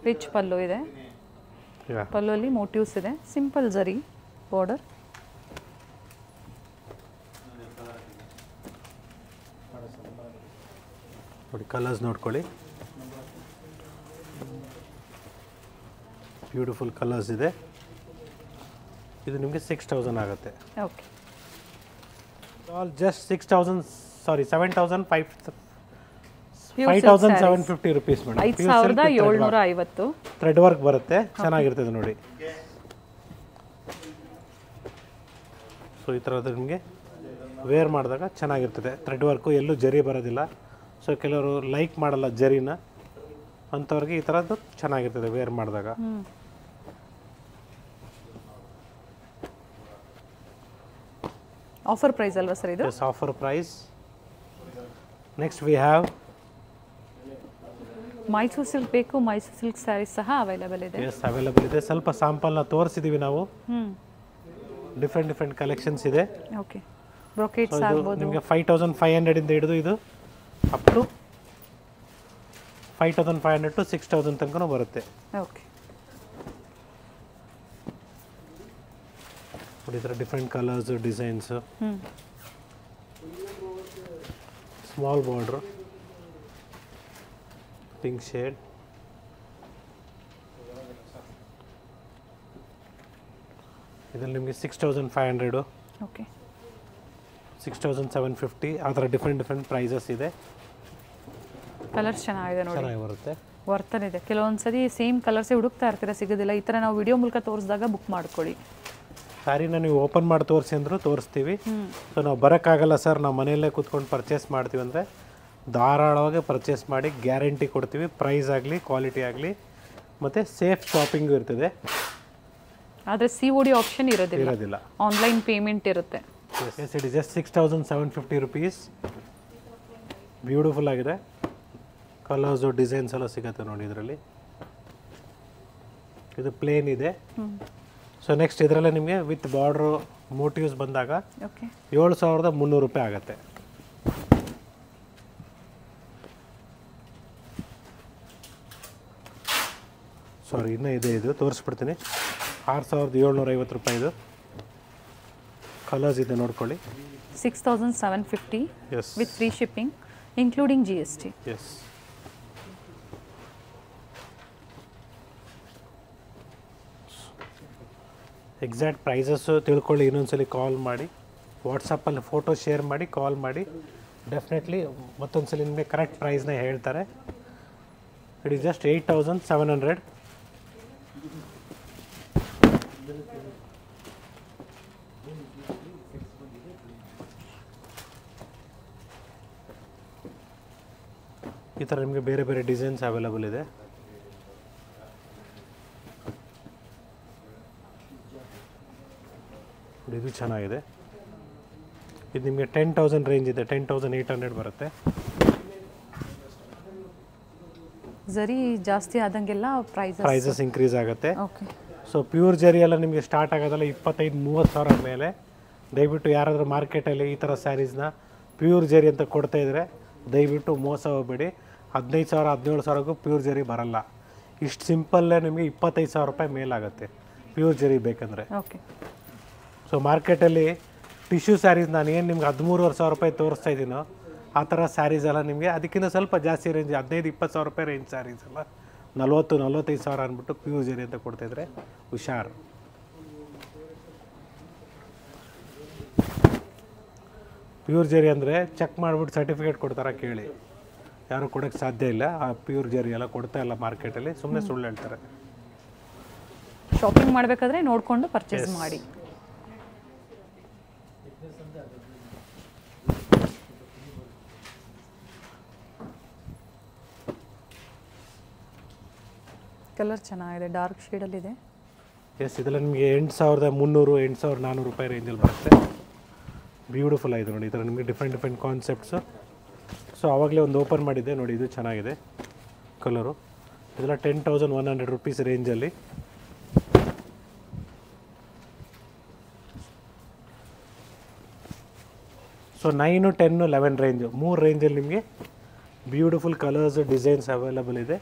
ರಿಚ್ ಪಲ್ಲು ಇದೆ, ಪಲ್ಲುವಲ್ಲಿ ಮೋಟಿವ್ಸ್ ಇದೆ, ಸಿಂಪಲ್ ಜರಿ ಬಾರ್ಡರ್. ನೋಡಿ ಕಲರ್ಸ್ ನೋಡ್ಕೊಳ್ಳಿ, ಬ್ಯೂಟಿಫುಲ್ ಕಲರ್ಸ್ ಇದೆ. ಇದು ನಿಮಗೆ 6000 ಆಗುತ್ತೆ. Okay, all just 5750 rupees madam. 5750 thread work ಬರುತ್ತೆ, ಚೆನ್ನಾಗಿರ್ತದೆ ನೋಡಿ. ಸೊ ಈ ಥರದ್ದು ನಿಮಗೆ ವೇರ್ ಮಾಡಿದಾಗ ಚೆನ್ನಾಗಿರ್ತದೆ. ಥ್ರೆಡ್ ವರ್ಕು ಎಲ್ಲೂ ಜರಿ ಬರೋದಿಲ್ಲ. ಸೊ ಕೆಲವರು ಲೈಕ್ ಮಾಡಲ್ಲ ಜರಿನ, ಅಂಥವ್ರಿಗೆ ಈ ಥರದ್ದು ಚೆನ್ನಾಗಿರ್ತದೆ ವೇರ್ ಮಾಡಿದಾಗ. ಆಫರ್ ಪ್ರೈಸ್ ಅಲ್ವಾ ಸರ್ ಇದು? Yes, offer price. Next we have Mysuru silk ಬೇಕು, ಮೈಸೂರು ಸಿಲ್ಕ್ ಸ್ಯಾರೀಸ್ ಸಹ ಅವೈಲೇಬಲ್ ಇದೆ. ಎಸ್, ಅವೈಲೇಬಲ್ ಇದೆ. ಸ್ವಲ್ಪ ಸ್ಯಾಂಪಲ್ನ ತೋರಿಸಿದ್ದೀವಿ ನಾವು. ಡಿಫ್ರೆಂಟ್ ಕಲೆಕ್ಷನ್ಸ್ ಇದೆ. ಓಕೆ, ಬ್ರೊಕೇಟ್ಸ್ ಆಗ್ಬೋದು. ನಿಮಗೆ 5500 ಇಂದ ಹಿಡಿದು ಇದು ಅಪ್ ಟು 5500 ಟು 6000 ತನಕ ಬರುತ್ತೆ. ಓಕೆ, ಈ ಥರ different colours, designs, small border, pink shade. ಇದರಲ್ಲಿ ನಿಮಗೆ 6500, ಓಕೆ, 6750 ಆ ಥರ ಡಿಫ್ರೆಂಟ್ ಪ್ರೈಸಸ್ ಇದೆ. ಕಲರ್ಸ್ ಚೆನ್ನಾಗಿದೆ ನೋಡಿ, ಚೆನ್ನಾಗಿ ಬರುತ್ತೆ, ವರ್ತನ್ ಇದೆ. ಕೆಲವೊಂದ್ಸರಿ ಸೇಮ್ ಕಲರ್ಸೇ ಹುಡುಕ್ತಾ ಇರ್ತೀರ, ಸಿಗೋದಿಲ್ಲ. ಈ ಥರ ನಾವು ವಿಡಿಯೋ ಮೂಲಕ ತೋರಿಸಿದಾಗ ಬುಕ್ ಮಾಡ್ಕೊಳ್ಳಿ. ಸ್ಯಾರಿನ ನೀವು ಓಪನ್ ಮಾಡಿ ತೋರಿಸಿ ಅಂದರೂ ತೋರಿಸ್ತೀವಿ. ಸೊ ನಾವು ಬರೋಕ್ಕಾಗಲ್ಲ ಸರ್, ನಾವು ಮನೆಯಲ್ಲೇ ಕೂತ್ಕೊಂಡು ಪರ್ಚೇಸ್ ಮಾಡ್ತೀವಿ ಅಂದರೆ ಧಾರಾಳವಾಗಿ ಪರ್ಚೇಸ್ ಮಾಡಿ, ಗ್ಯಾರಂಟಿ ಕೊಡ್ತೀವಿ. ಪ್ರೈಸ್ ಆಗಲಿ, ಕ್ವಾಲಿಟಿ ಆಗಲಿ, ಮತ್ತು ಸೇಫ್ ಶಾಪಿಂಗು ಇರ್ತದೆ. ಆದರೆ COD ಆಪ್ಷನ್ ಇರೋದಿಲ್ಲ, ಆನ್ಲೈನ್ ಪೇಮೆಂಟ್ ಇರುತ್ತೆ. Yes, it is just 6750 rupees. Beautiful ಆಗಿದೆ. ಕಲರ್ಸು, ಡಿಸೈನ್ಸ್ ಎಲ್ಲ ಸಿಗುತ್ತೆ ನೋಡಿ ಇದರಲ್ಲಿ. ಇದು ಪ್ಲೇನ್ ಇದೆ. ಸೊ ನೆಕ್ಸ್ಟ್ ಇದರಲ್ಲೇ ನಿಮಗೆ ವಿತ್ ಬಾರ್ಡ್ರು ಮೋಟಿವ್ಸ್ ಬಂದಾಗ 7300 ರೂಪಾಯಿ ಆಗುತ್ತೆ. ಸಾರಿ, ಇನ್ನೂ ಇದೆ, ಇದು ತೋರಿಸ್ಬಿಡ್ತೀನಿ. 6750 ರೂಪಾಯಿದು ಕಲರ್ಸ್ ಇದೆ ನೋಡ್ಕೊಳ್ಳಿ. 6750 yes, with free shipping including GST. Yes. Exact prices ತಿಳ್ಕೊಳ್ಳಿ. ಇನ್ನೊಂದ್ಸಲಿ ಕಾಲ್ ಮಾಡಿ, ವಾಟ್ಸಪ್ಪಲ್ಲಿ ಫೋಟೋ ಶೇರ್ ಮಾಡಿ, ಕಾಲ್ ಮಾಡಿ. ಡೆಫಿನೆಟ್ಲಿ ಮತ್ತೊಂದ್ಸಲಿ ನಿಮಗೆ ಕರೆಕ್ಟ್ ಪ್ರೈಸ್ನ ಹೇಳ್ತಾರೆ. It is just 8700. ಈ ಥರ ನಿಮಗೆ ಬೇರೆ ಡಿಸೈನ್ಸ್ ಅವೈಲೇಬಲ್ ಇದೆ. ಇದು ಚೆನ್ನಾಗಿದೆ. ಇದು ನಿಮಗೆ 10,000 ರೇಂಜ್ ಇದೆ, 10,800 ಬರುತ್ತೆ. ಜರಿ ಜಾಸ್ತಿ ಆದಂಗೆಲ್ಲ ಪ್ರೈಸಸ್ ಇನ್ಕ್ರೀಸ್ ಆಗುತ್ತೆ. ಓಕೆ, ಸೊ ಪ್ಯೂರ್ ಜರಿ ಎಲ್ಲ ನಿಮಗೆ ಸ್ಟಾರ್ಟ್ ಆಗೋದಲ್ಲ 25-30 ಸಾವಿರ ಮೇಲೆ. ದಯವಿಟ್ಟು ಯಾರಾದರೂ ಮಾರ್ಕೆಟಲ್ಲಿ ಈ ಥರ ಸ್ಯಾರೀಸ್ನ ಪ್ಯೂರ್ ಜರಿ ಅಂತ ಕೊಡ್ತಾ ಇದ್ದರೆ ದಯವಿಟ್ಟು ಮೋಸ ಹೋಗಬೇಡಿ. 15,000 17,000ಗೂ ಪ್ಯೂರ್ ಜರಿ ಬರಲ್ಲ. ಇಷ್ಟು ಸಿಂಪಲ್ಲೇ ನಿಮಗೆ 25,000 ರೂಪಾಯಿ ಮೇಲಾಗುತ್ತೆ ಪ್ಯೂರ್ ಜರಿ ಬೇಕಂದರೆ. ಓಕೆ. ಸೊ ಮಾರ್ಕೆಟಲ್ಲಿ ಟಿಶ್ಯೂ ಸ್ಯಾರೀಸ್ ನಾನು ಏನು ನಿಮ್ಗೆ 13,500 ರೂಪಾಯಿ ತೋರಿಸ್ತಾ ಇದ್ದೀನೋ ಆ ಥರ ಸ್ಯಾರೀಸ್ ಎಲ್ಲ ನಿಮಗೆ ಅದಕ್ಕಿಂತ ಸ್ವಲ್ಪ ಜಾಸ್ತಿ ರೇಂಜ್ 15-20,000 ರೂಪಾಯಿ ರೇಂಜ್ ಸ್ಯಾರೀಸ್ ಎಲ್ಲ 40,000-45,000 ಅಂದ್ಬಿಟ್ಟು ಪ್ಯೂರ್ ಜರಿ ಅಂತ ಕೊಡ್ತಾಯಿದ್ರೆ ಹುಷಾರು. ಪ್ಯೂರ್ ಜರಿ ಅಂದರೆ ಚೆಕ್ ಮಾಡಿಬಿಟ್ಟು ಸರ್ಟಿಫಿಕೇಟ್ ಕೊಡ್ತಾರ ಕೇಳಿ, ಯಾರು ಕೊಡೋಕ್ಕೆ ಸಾಧ್ಯ ಇಲ್ಲ. ಆ ಪ್ಯೂರ್ ಜರಿ ಎಲ್ಲ ಕೊಡ್ತಾ ಇಲ್ಲ ಮಾರ್ಕೆಟಲ್ಲಿ, ಸುಮ್ಮನೆ ಸುಳ್ಳು ಹೇಳ್ತಾರೆ. ಶಾಪಿಂಗ್ ಮಾಡಬೇಕಾದ್ರೆ ನೋಡಿಕೊಂಡು ಪರ್ಚೇಸ್ ಮಾಡಿ. ಕಲರ್ ಚೆನ್ನಾಗಿದೆ, ಡಾರ್ಕ್ ಶೇಡಲ್ಲಿದೆ. ಎಸ್, ಇದೆಲ್ಲ ನಿಮಗೆ 8,300 8,400 ರೂಪಾಯಿ ರೇಂಜಲ್ಲಿ ಬರುತ್ತೆ. ಬ್ಯೂಟಿಫುಲ್ ಆಗಿದೆ ನೋಡಿ. ಈ ಥರ ನಿಮಗೆ ಡಿಫ್ರೆಂಟ್ ಕಾನ್ಸೆಪ್ಟ್ಸು. ಸೊ ಆವಾಗಲೇ ಒಂದು ಓಪನ್ ಮಾಡಿದ್ದೆ ನೋಡಿ, ಇದು ಚೆನ್ನಾಗಿದೆ ಕಲರು. ಇದೆಲ್ಲ 10,100 ರೂಪೀಸ್ ರೇಂಜಲ್ಲಿ. ಸೊ 9, 10, 11 ರೇಂಜು, 3 ರೇಂಜಲ್ಲಿ ನಿಮಗೆ ಬ್ಯೂಟಿಫುಲ್ ಕಲರ್ಸ್ ಡಿಸೈನ್ಸ್ ಅವೈಲಬಲ್ ಇದೆ.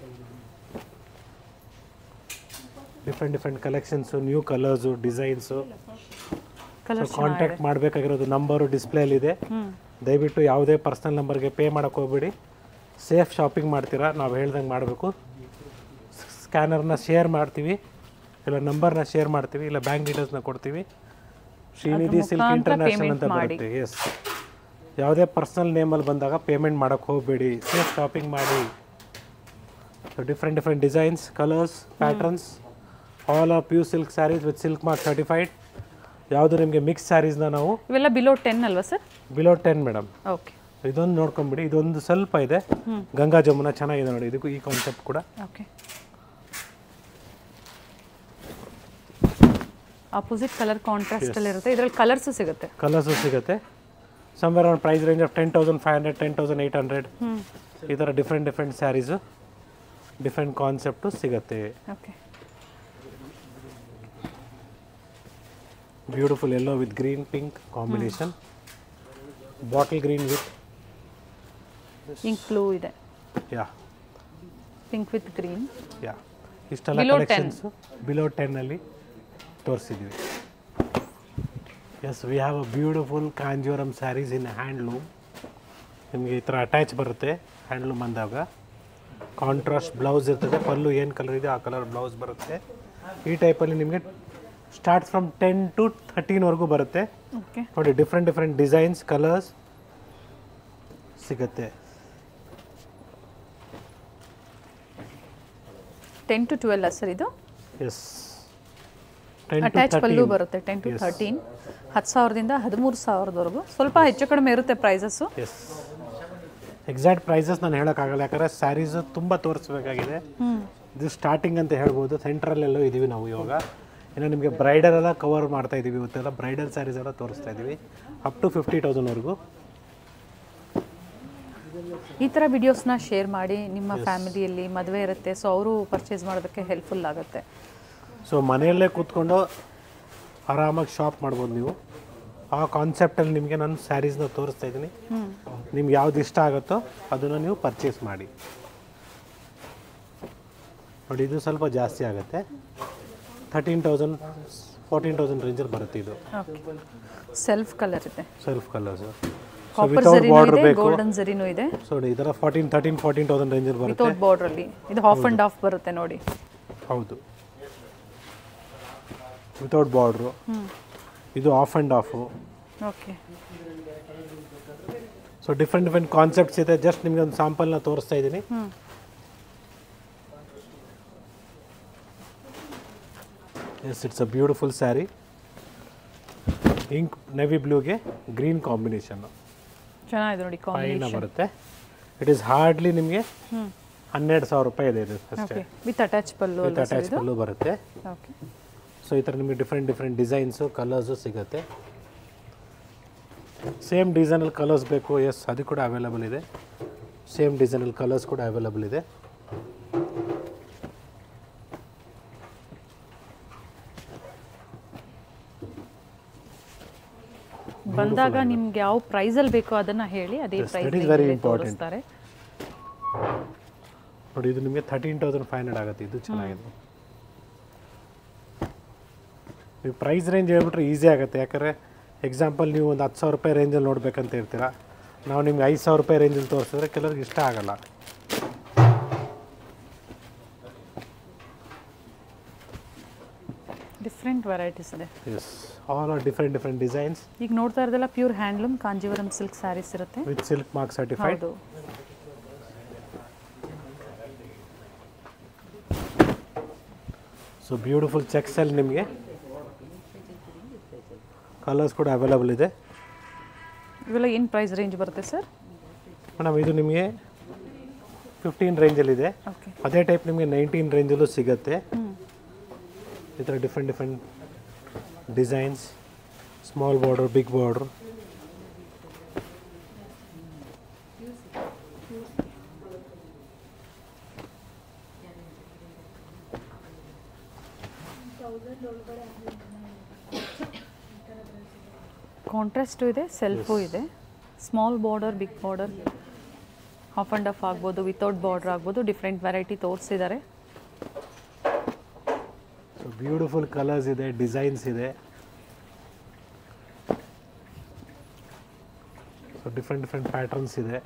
Different collections, new colours, designs. Contact ಮಾಡಬೇಕಾಗಿರೋದು ನಂಬರು ಡಿಸ್ಪ್ಲೇಲಿದೆ. ದಯವಿಟ್ಟು ಯಾವುದೇ ಪರ್ಸ್ನಲ್ ನಂಬರ್ಗೆ ಪೇ ಮಾಡೋಕ್ಕೆ ಹೋಗ್ಬೇಡಿ. ಸೇಫ್ ಶಾಪಿಂಗ್ ಮಾಡ್ತೀರಾ, ನಾವು ಹೇಳ್ದಂಗೆ ಮಾಡಬೇಕು. ಸ್ಕ್ಯಾನರ್ನ ಶೇರ್ ಮಾಡ್ತೀವಿ, ಇಲ್ಲ ನಂಬರ್ನ ಶೇರ್ ಮಾಡ್ತೀವಿ, ಇಲ್ಲ ಬ್ಯಾಂಕ್ ಡೀಟೇಲ್ಸ್ನ ಕೊಡ್ತೀವಿ. ಶ್ರೀನಿಧಿ ಸಿಲ್ಕ್ ಇಂಟರ್ನ್ಯಾಷನಲ್ ಅಂತ ಬರುತ್ತೆ. ಎಸ್, ಯಾವುದೇ ಪರ್ಸ್ನಲ್ ನೇಮಲ್ಲಿ ಬಂದಾಗ ಪೇಮೆಂಟ್ ಮಾಡೋಕ್ಕೆ ಹೋಗಬೇಡಿ, ಸೇಫ್ ಶಾಪಿಂಗ್ ಮಾಡಿ. Different designs, colours, patterns, all are pure silk saris with silk mark certified. ಯಾವುದು ನಿಮಗೆ ಮಿಕ್ಸ್ ಸ್ಯಾರೀಸ್ನ ನಾವು ಇವೆಲ್ಲ ಬಿಲೋ 10 ಅಲ್ವಾ ಸರ್? Below 10 madam. ಓಕೆ. ಇದೊಂದು ನೋಡ್ಕೊಂಬಿಡಿ, ಇದೊಂದು ಸ್ವಲ್ಪ ಇದೆ ಗಂಗಾ ಜಮುನ, ಚೆನ್ನಾಗಿದೆ ನೋಡಿ. ಇದಕ್ಕೂ ಈ ಕಾನ್ಸೆಪ್ಟ್ ಕೂಡ. ಓಕೆ. ಆಪೋಸಿಟ್ ಕಲರ್ ಕಾಂಟ್ರಾಸ್ಟ್ ಅಲ್ಲಿ ಇರುತ್ತೆ. ಇದರಲ್ಲಿ ಕಲರ್ಸ್ ಸಿಗುತ್ತೆ. Somewhere on price range of 10,500 10,800 ಈ ಥರ ಡಿಫ್ರೆಂಟ್ ಸ್ಯಾರೀಸು, ಡಿಫ್ರೆಂಟ್ ಕಾನ್ಸೆಪ್ಟು ಸಿಗುತ್ತೆ. Okay. Beautiful yellow with green pink combination, bottle green with pink blue ಇದೆ. Yeah, pink with green. Yeah, ಇಷ್ಟೆಲ್ಲ collections below 10ಅಲ್ಲಿ ತೋರಿಸಿದ್ವಿ. Yes, we have a beautiful Kanjeevaram sarees in handloom. ನಿಮಗೆ ಈ ಥರ attach ಬರುತ್ತೆ handloom ಅಂದಾಗ. ಕಾಂಟ್ರಾಸ್ಟ್ ಬ್ಲೌಸ್ ಇರ್ತದೆ, ಪಲ್ಲು ಏನು ಕಲರ್ ಇದೆ ಆ ಕಲರ್ ಬ್ಲೌಸ್ ಬರುತ್ತೆ. ಈ ಟೈಪಲ್ಲಿ ನಿಮಗೆ ಸ್ಟಾರ್ಟ್ ಫ್ರಮ್ 10 to 13ವರೆಗೂ ಬರುತ್ತೆ ನೋಡಿ. ಡಿಫ್ರೆಂಟ್ ಡಿಸೈನ್ಸ್, ಕಲರ್ಸ್ ಸಿಗುತ್ತೆ. 10 to 12 ಸರ್ ಇದು? ಎಸ್, ಅಟ್ಯಾಚ್ ಪಲ್ಲು ಬರುತ್ತೆ. 10 to 13, 10,000ದಿಂದ 13,000ವರೆಗೂ. ಸ್ವಲ್ಪ ಹೆಚ್ಚು ಕಡಿಮೆ ಇರುತ್ತೆ ಪ್ರೈಸಸ್ಸು. ಎಸ್, ಎಕ್ಸಾಕ್ಟ್ ಪ್ರೈಸಸ್ ನಾನು ಹೇಳೋಕ್ಕಾಗಲ್ಲ, ಯಾಕಂದರೆ ಸ್ಯಾರೀಸು ತುಂಬ ತೋರಿಸ್ಬೇಕಾಗಿದೆ. ಇದು ಸ್ಟಾರ್ಟಿಂಗ್ ಅಂತ ಹೇಳ್ಬೋದು. ಸೆಂಟ್ರಲ್ಲೆಲ್ಲೋ ಇದ್ದೀವಿ ನಾವು ಇವಾಗ. ಇನ್ನು ನಿಮಗೆ ಬ್ರೈಡಲ್ ಎಲ್ಲ ಕವರ್ ಮಾಡ್ತಾ ಇದ್ದೀವಿ. ಇವತ್ತೆಲ್ಲ ಬ್ರೈಡಲ್ ಸ್ಯಾರೀಸ್ ಎಲ್ಲ ತೋರಿಸ್ತಾ ಇದ್ದೀವಿ ಅಪ್ ಟು 50,000ವರೆಗೂ. ಈ ಥರ ವಿಡಿಯೋಸ್ನ ಶೇರ್ ಮಾಡಿ. ನಿಮ್ಮ ಫ್ಯಾಮಿಲಿಯಲ್ಲಿ ಮದುವೆ ಇರುತ್ತೆ, ಸೊ ಅವರು ಪರ್ಚೇಸ್ ಮಾಡೋದಕ್ಕೆ ಹೆಲ್ಪ್ಫುಲ್ ಆಗುತ್ತೆ. ಸೊ ಮನೆಯಲ್ಲೇ ಕೂತ್ಕೊಂಡು ಆರಾಮಾಗಿ ಶಾಪ್ ಮಾಡ್ಬೋದು ನೀವು. ಆ ಕಾನ್ಸೆಪ್ಟಲ್ಲಿ ನಿಮಗೆ ನಾನು ಸ್ಯಾರೀಸ್ನ ತೋರಿಸ್ತಾ ಇದ್ದೀನಿ. ನಿಮ್ಗೆ ಯಾವ್ದು ಇಷ್ಟ ಆಗುತ್ತೋ ಅದನ್ನು ನೀವು ಪರ್ಚೇಸ್ ಮಾಡಿ ನೋಡಿ. ಇದು ಸ್ವಲ್ಪ ಜಾಸ್ತಿ ಆಗುತ್ತೆ, 13,000 14,000 ರೇಂಜಲ್ಲಿ ಬರುತ್ತೆ. ಇದು ಸೆಲ್ಫ್ ಕಲರ್ ಇದೆ, ಸೆಲ್ಫ್ ಕಲರ್ಸು. ಗೋಲ್ಡನ್ ಜರಿನೂ ಇದೆ. ಸೊ ಇದರ 14,000 ರೇಂಜಲ್ಲಿ ಬರುತ್ತೆ. ವಿತೌಟ್ ಬಾರ್ಡರ್ ಅಲ್ಲಿ. ಇದು ಹಾಫ್ ಅಂಡ್ ಹಾಫ್ ಬರುತ್ತೆ ನೋಡಿ. ಹೌದು, ವಿತೌಟ್ ಬಾರ್ಡ್ರು. ಇದು half and half. Okay. So different concepts ಇದೆ. ಜಸ್ಟ್ ನಿಮಗೆ ಒಂದು ಸ್ಯಾಂಪಲ್ನ ತೋರಿಸ್ತಾ ಇದ್ದೀನಿ. Yes, it's a beautiful saree. Ink navy ಬ್ಲೂಗೆ ಗ್ರೀನ್ ಕಾಂಬಿನೇಷನ್ನು ಚೆನ್ನಾಗಿದೆ ನೋಡಿ, ಫೈನ್ ಬರುತ್ತೆ. ಇಟ್ ಈಸ್ ಹಾರ್ಡ್ಲಿ ನಿಮಗೆ 12,000 ರೂಪಾಯಿ ಇದೆ ಇದು ಅಷ್ಟೇ. With attach pallu. With attach pallu ಬರುತ್ತೆ. ಓಕೆ. ಸೊ ಈ ಥರ ನಿಮಗೆ ಡಿಫ್ರೆಂಟ್ ಡಿಸೈನ್ಸು, ಕಲರ್ಸು ಸಿಗುತ್ತೆ. ಸೇಮ್ ಡಿಸೈನಲ್ಲಿ ಕಲರ್ಸ್ ಬೇಕು, ಎಸ್ ಅದು ಕೂಡ ಅವೈಲಬಲ್ ಇದೆ. ಸೇಮ್ ಡಿಸೈನಲ್ಲಿ ಕಲರ್ಸ್ ಕೂಡ ಅವೈಲಬಲ್ ಇದೆ. ಬಂದಾಗ ನಿಮ್ಗೆ ಯಾವ ಪ್ರೈಸಲ್ಲಿ ಬೇಕೋ ಅದನ್ನು ಹೇಳಿ, ಅದೇ ಪ್ರೈಸ್ ತೋರಿಸ್ತಾರೆ. ನೋಡಿ ಇದು ನಿಮಗೆ 13,500 ಆಗುತ್ತೆ. ಇದು ಚೆನ್ನಾಗಿದೆ. ನೀವು ಪ್ರೈಸ್ ರೇಂಜ್ ಹೇಳ್ಬಿಟ್ರೆ ಈಸಿ ಆಗುತ್ತೆ. ಯಾಕಂದರೆ ಎಕ್ಸಾಂಪಲ್ ನೀವು ಒಂದು 10,000 ರೂಪಾಯಿ ರೇಂಜಲ್ಲಿ ನೋಡ್ಬೇಕಂತ ಇರ್ತೀರಾ, ನಾವು ನಿಮ್ಗೆ 5,000 ರೂಪಾಯಿ ರೇಂಜಲ್ಲಿ ತೋರಿಸಿದ್ರೆ ಕೆಲವ್ರಿಗೆ ಇಷ್ಟ ಆಗಲ್ಲ. ಡಿಫ್ರೆಂಟ್ ವೆರೈಟೀಸ್ ಇದೆ. Yes, all are different designs. ಈಗ ನೋಡ್ತಾ ಇರೋದೆಲ್ಲ pure handloom Kanjeevaram silk saris ಇರುತ್ತೆ ವಿತ್ ಸಿಲ್ಕ್ ಮಾರ್ಕ್ ಸರ್ಟಿಫೈಡ್. ಹೌದು. ಸೊ ಬ್ಯೂಟಿಫುಲ್ ಚೆಕ್ಸಲ್ಲಿ ನಿಮಗೆ ಕಲರ್ಸ್ ಕೂಡ ಅವೈಲಬಲ್ ಇದೆ. ಇವೆಲ್ಲ ಏನು ಪ್ರೈಸ್ ರೇಂಜ್ ಬರುತ್ತೆ ಸರ್? ಮೇಡಮ್ ಇದು ನಿಮಗೆ 15 ರೇಂಜಲ್ಲಿದೆ. ಓಕೆ. ಅದೇ ಟೈಪ್ ನಿಮಗೆ 19 ರೇಂಜಲ್ಲೂ ಸಿಗುತ್ತೆ. ಈ ಥರ different designs, small border, big border. Contrast ಇದೆ, ಸೆಲ್ಫು ಇದೆ. Small border, big border, half and half ಆಗ್ಬೋದು, ವಿತೌಟ್ ಬಾರ್ಡರ್ ಆಗ್ಬೋದು. ಡಿಫ್ರೆಂಟ್ ವೆರೈಟಿ ತೋರಿಸಿದ್ದಾರೆ. ಸೊ ಬ್ಯೂಟಿಫುಲ್ ಕಲರ್ಸ್ ಇದೆ, ಡಿಸೈನ್ಸ್ ಇದೆ. ಸೊ ಡಿಫ್ರೆಂಟ್ ಪ್ಯಾಟರ್ನ್ಸ್ ಇದೆ.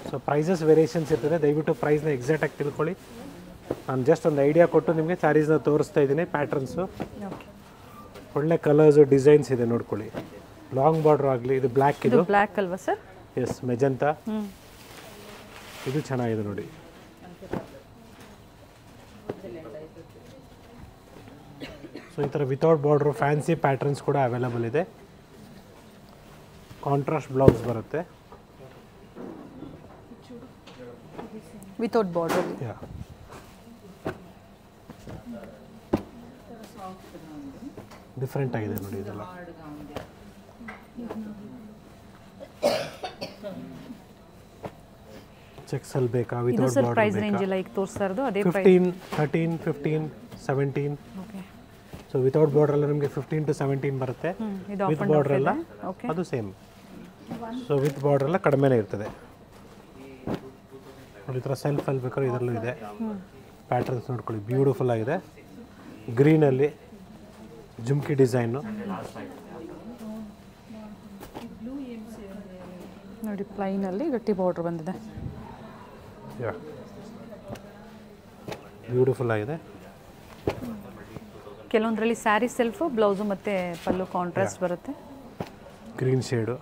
ಸೊ ಪ್ರೈಸಸ್ ವೇರಿಯೇಷನ್ಸ್ ಇರ್ತದೆ. ದಯವಿಟ್ಟು ಪ್ರೈಸ್ನ ಎಕ್ಸಾಕ್ಟಾಗಿ ತಿಳ್ಕೊಳ್ಳಿ. ನಾನು ಜಸ್ಟ್ ಒಂದು ಐಡಿಯಾ ಕೊಟ್ಟು ನಿಮಗೆ ಸ್ಯಾರೀಸ್ನ ತೋರಿಸ್ತಾ ಇದ್ದೀನಿ. ಪ್ಯಾಟರ್ನ್ಸು ಒಳ್ಳೆ ಕಲರ್ಸು, ಡಿಸೈನ್ಸ್ ಇದೆ ನೋಡ್ಕೊಳ್ಳಿ. ಲಾಂಗ್ ಬಾರ್ಡರ್ ಆಗಲಿ. ಇದು ಬ್ಲ್ಯಾಕ್, ಇದು ಬ್ಲ್ಯಾಕ್ ಅಲ್ವಾ ಸರ್? S, magenta. ಇದು ಚೆನ್ನಾಗಿದೆ ನೋಡಿ. ಸೊ ಈ ಥರ ವಿತೌಟ್ ಬಾರ್ಡ್ರು ಫ್ಯಾನ್ಸಿ ಪ್ಯಾಟರ್ನ್ಸ್ ಕೂಡ ಅವೈಲಬಲ್ ಇದೆ. ಕಾಂಟ್ರಾಸ್ಟ್ ಬ್ಲೌಸ್ ಬರುತ್ತೆ. Without border. ಡಿಫ್ರೆಂಟ್ ಆಗಿದೆ ನೋಡಿ ಇದೆಲ್ಲ. ಚೆಕ್ಸಲ್ಲಿ ಬೇಕಾ, ವಿತೌಟ್ ಬಾರ್ಡರ್ ಪ್ರೈಸ್ ರೇಂಜ್ ಬೇಕಾ? ಎಲ್ಲ ಈಗ ತೋರಿಸ್ತಾ ಇರೋದು ಅದೇ 15, 13, 15, 17. ಓಕೆ. ಸೊ ವಿತೌಟ್ ಬಾರ್ಡರ್ ಎಲ್ಲ ನಿಮಗೆ 15 to 17 ಬರುತ್ತೆ. ಇದು ವಿತ್ ಬಾರ್ಡರ್ ಎಲ್ಲ ಓಕೆ. ಅದು ಸೇಮ್. ಸೊ ವಿತ್ ಬಾರ್ಡರ್ ಎಲ್ಲ ಕಡಿಮೆನೇ ಇರ್ತದೆ ನೋಡಿ. ಈ ಥರ ಸೆಲ್ಫಲ್ಲಿ ಬೇಕಾದ್ರೆ ಇದರಲ್ಲೂ ಇದೆ. ಪ್ಯಾಟರ್ನ್ಸ್ ನೋಡ್ಕೊಳ್ಳಿ, ಬ್ಯೂಟಿಫುಲ್ ಆಗಿದೆ. ಗ್ರೀನಲ್ಲಿ ಜುಮ್ಕಿ ಡಿಸೈನು ನೋಡಿ. ಪ್ಲೈನಲ್ಲಿ ಗಟ್ಟಿ ಬಾರ್ಡರ್ ಬಂದಿದೆ. ಬ್ಯೂಟಿಫುಲ್ ಆಗಿದೆ. ಕೆಲವೊಂದರಲ್ಲಿ ಸ್ಯಾರಿ ಸೆಲ್ಫು, ಬ್ಲೌಸು ಮತ್ತು ಪಲ್ಲು ಕಾಂಟ್ರಾಸ್ಟ್ ಬರುತ್ತೆ. ಗ್ರೀನ್ ಶೇಡು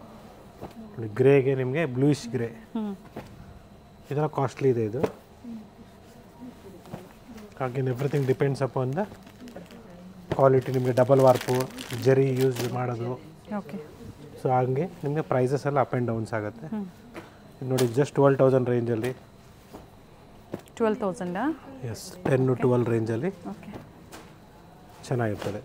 ನೋಡಿ. ಗ್ರೇಗೆ ನಿಮಗೆ ಬ್ಲೂಯಿಶ್ ಗ್ರೇ. ಇದೆಲ್ಲ ಕಾಸ್ಟ್ಲಿ ಇದೆ ಇದು. ಹಾಗೆ everything depends upon the quality. ನಿಮಗೆ ಡಬಲ್ ವಾರ್ಪು, ಜರಿ ಯೂಸ್ ಮಾಡೋದು. ಓಕೆ. ಸೊ ಹಂಗೆ ನಿಮಗೆ ಪ್ರೈಸಸ್ ಎಲ್ಲ ಅಪ್ ಆ್ಯಂಡ್ ಡೌನ್ಸ್ ಆಗುತ್ತೆ. ಇದು ನೋಡಿ ಜಸ್ಟ್ 12,000 ರೇಂಜಲ್ಲಿ. 12,000? ಎಸ್, 10 to 12 ರೇಂಜಲ್ಲಿ ಓಕೆ. ಚೆನ್ನಾಗಿರ್ತದೆ.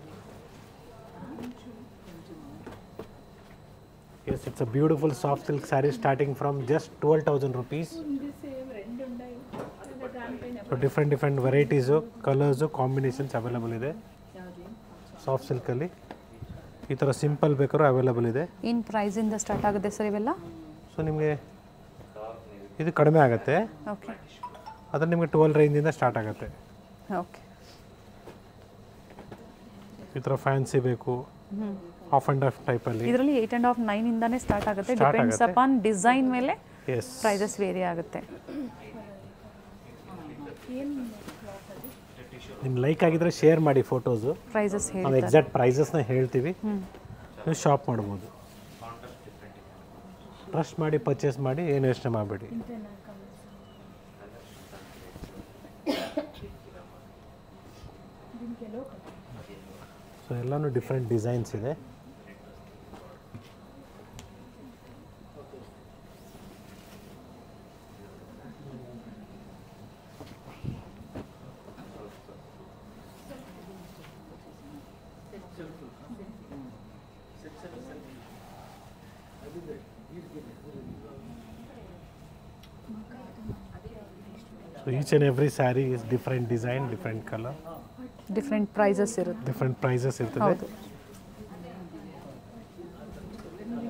Yes, it's a beautiful soft silk sari starting from just 12,000 rupees. So different varieties, colours, combinations available ಇದೆ ಸಾಫ್ಟ್ ಸಿಲ್ಕಲ್ಲಿ. ಈ ಥರ ಸಿಂಪಲ್ ಬೇಕಾದ್ರೂ ಅವೈಲಬಲ್ ಇದೆ. ಏನು ಪ್ರೈಸಿಂದ ಸ್ಟಾರ್ಟ್ ಆಗುತ್ತೆ ಸರ್ ಇವೆಲ್ಲ? ಸೊ ನಿಮಗೆ ಇದು ಕಡಿಮೆ ಆಗುತ್ತೆ. ಓಕೆ. ಅದು ನಿಮಗೆ 12 ರೇಂಜಿಂದ ಸ್ಟಾರ್ಟ್ ಆಗುತ್ತೆ. ಓಕೆ. ಈ ಥರ ಫ್ಯಾನ್ಸಿ ಬೇಕು, ಆಫ್ ಆ್ಯಂಡ್ ಆಫ್ ಟೈಪಲ್ಲಿ. ಇದರಲ್ಲಿ 8 and half 9 ಇಂದಾನೇ ಸ್ಟಾರ್ಟ್ ಆಗುತ್ತೆ. Start ಡಿಪೆಂಡ್ಸ್ ಆಗುತ್ತೆ. ಅಪಾನ್ ಡಿಸೈನ್ ಮೇಲೆ ಎಸ್, ಪ್ರೈಸಸ್ ವೇರಿ ಆಗುತ್ತೆ. ನಿಮ್ಗೆ ಲೈಕ್ ಆಗಿದ್ರೆ ಶೇರ್ ಮಾಡಿ ಫೋಟೋಸು. ಪ್ರೈಸಸ್ ನಾವು ಹೇಳಿ. ಎಕ್ಸಾಕ್ಟ್ ಪ್ರೈಸಸ್ನ ಹೇಳ್ತೀವಿ, ನೀವು ಶಾಪ್ ಮಾಡ್ಬೋದು. ಟ್ರಸ್ಟ್ ಮಾಡಿ ಪರ್ಚೇಸ್ ಮಾಡಿ, ಏನು ಯೋಚನೆ ಮಾಡಬೇಡಿ. ಸೊ ಎಲ್ಲನೂ ಡಿಫ್ರೆಂಟ್ ಡಿಸೈನ್ಸ್ ಇದೆ. So each and every saree is different design, different color, different prices ಇರುತ್ತೆ. different prices ಇರ್ತದೆ. ಹೌದು.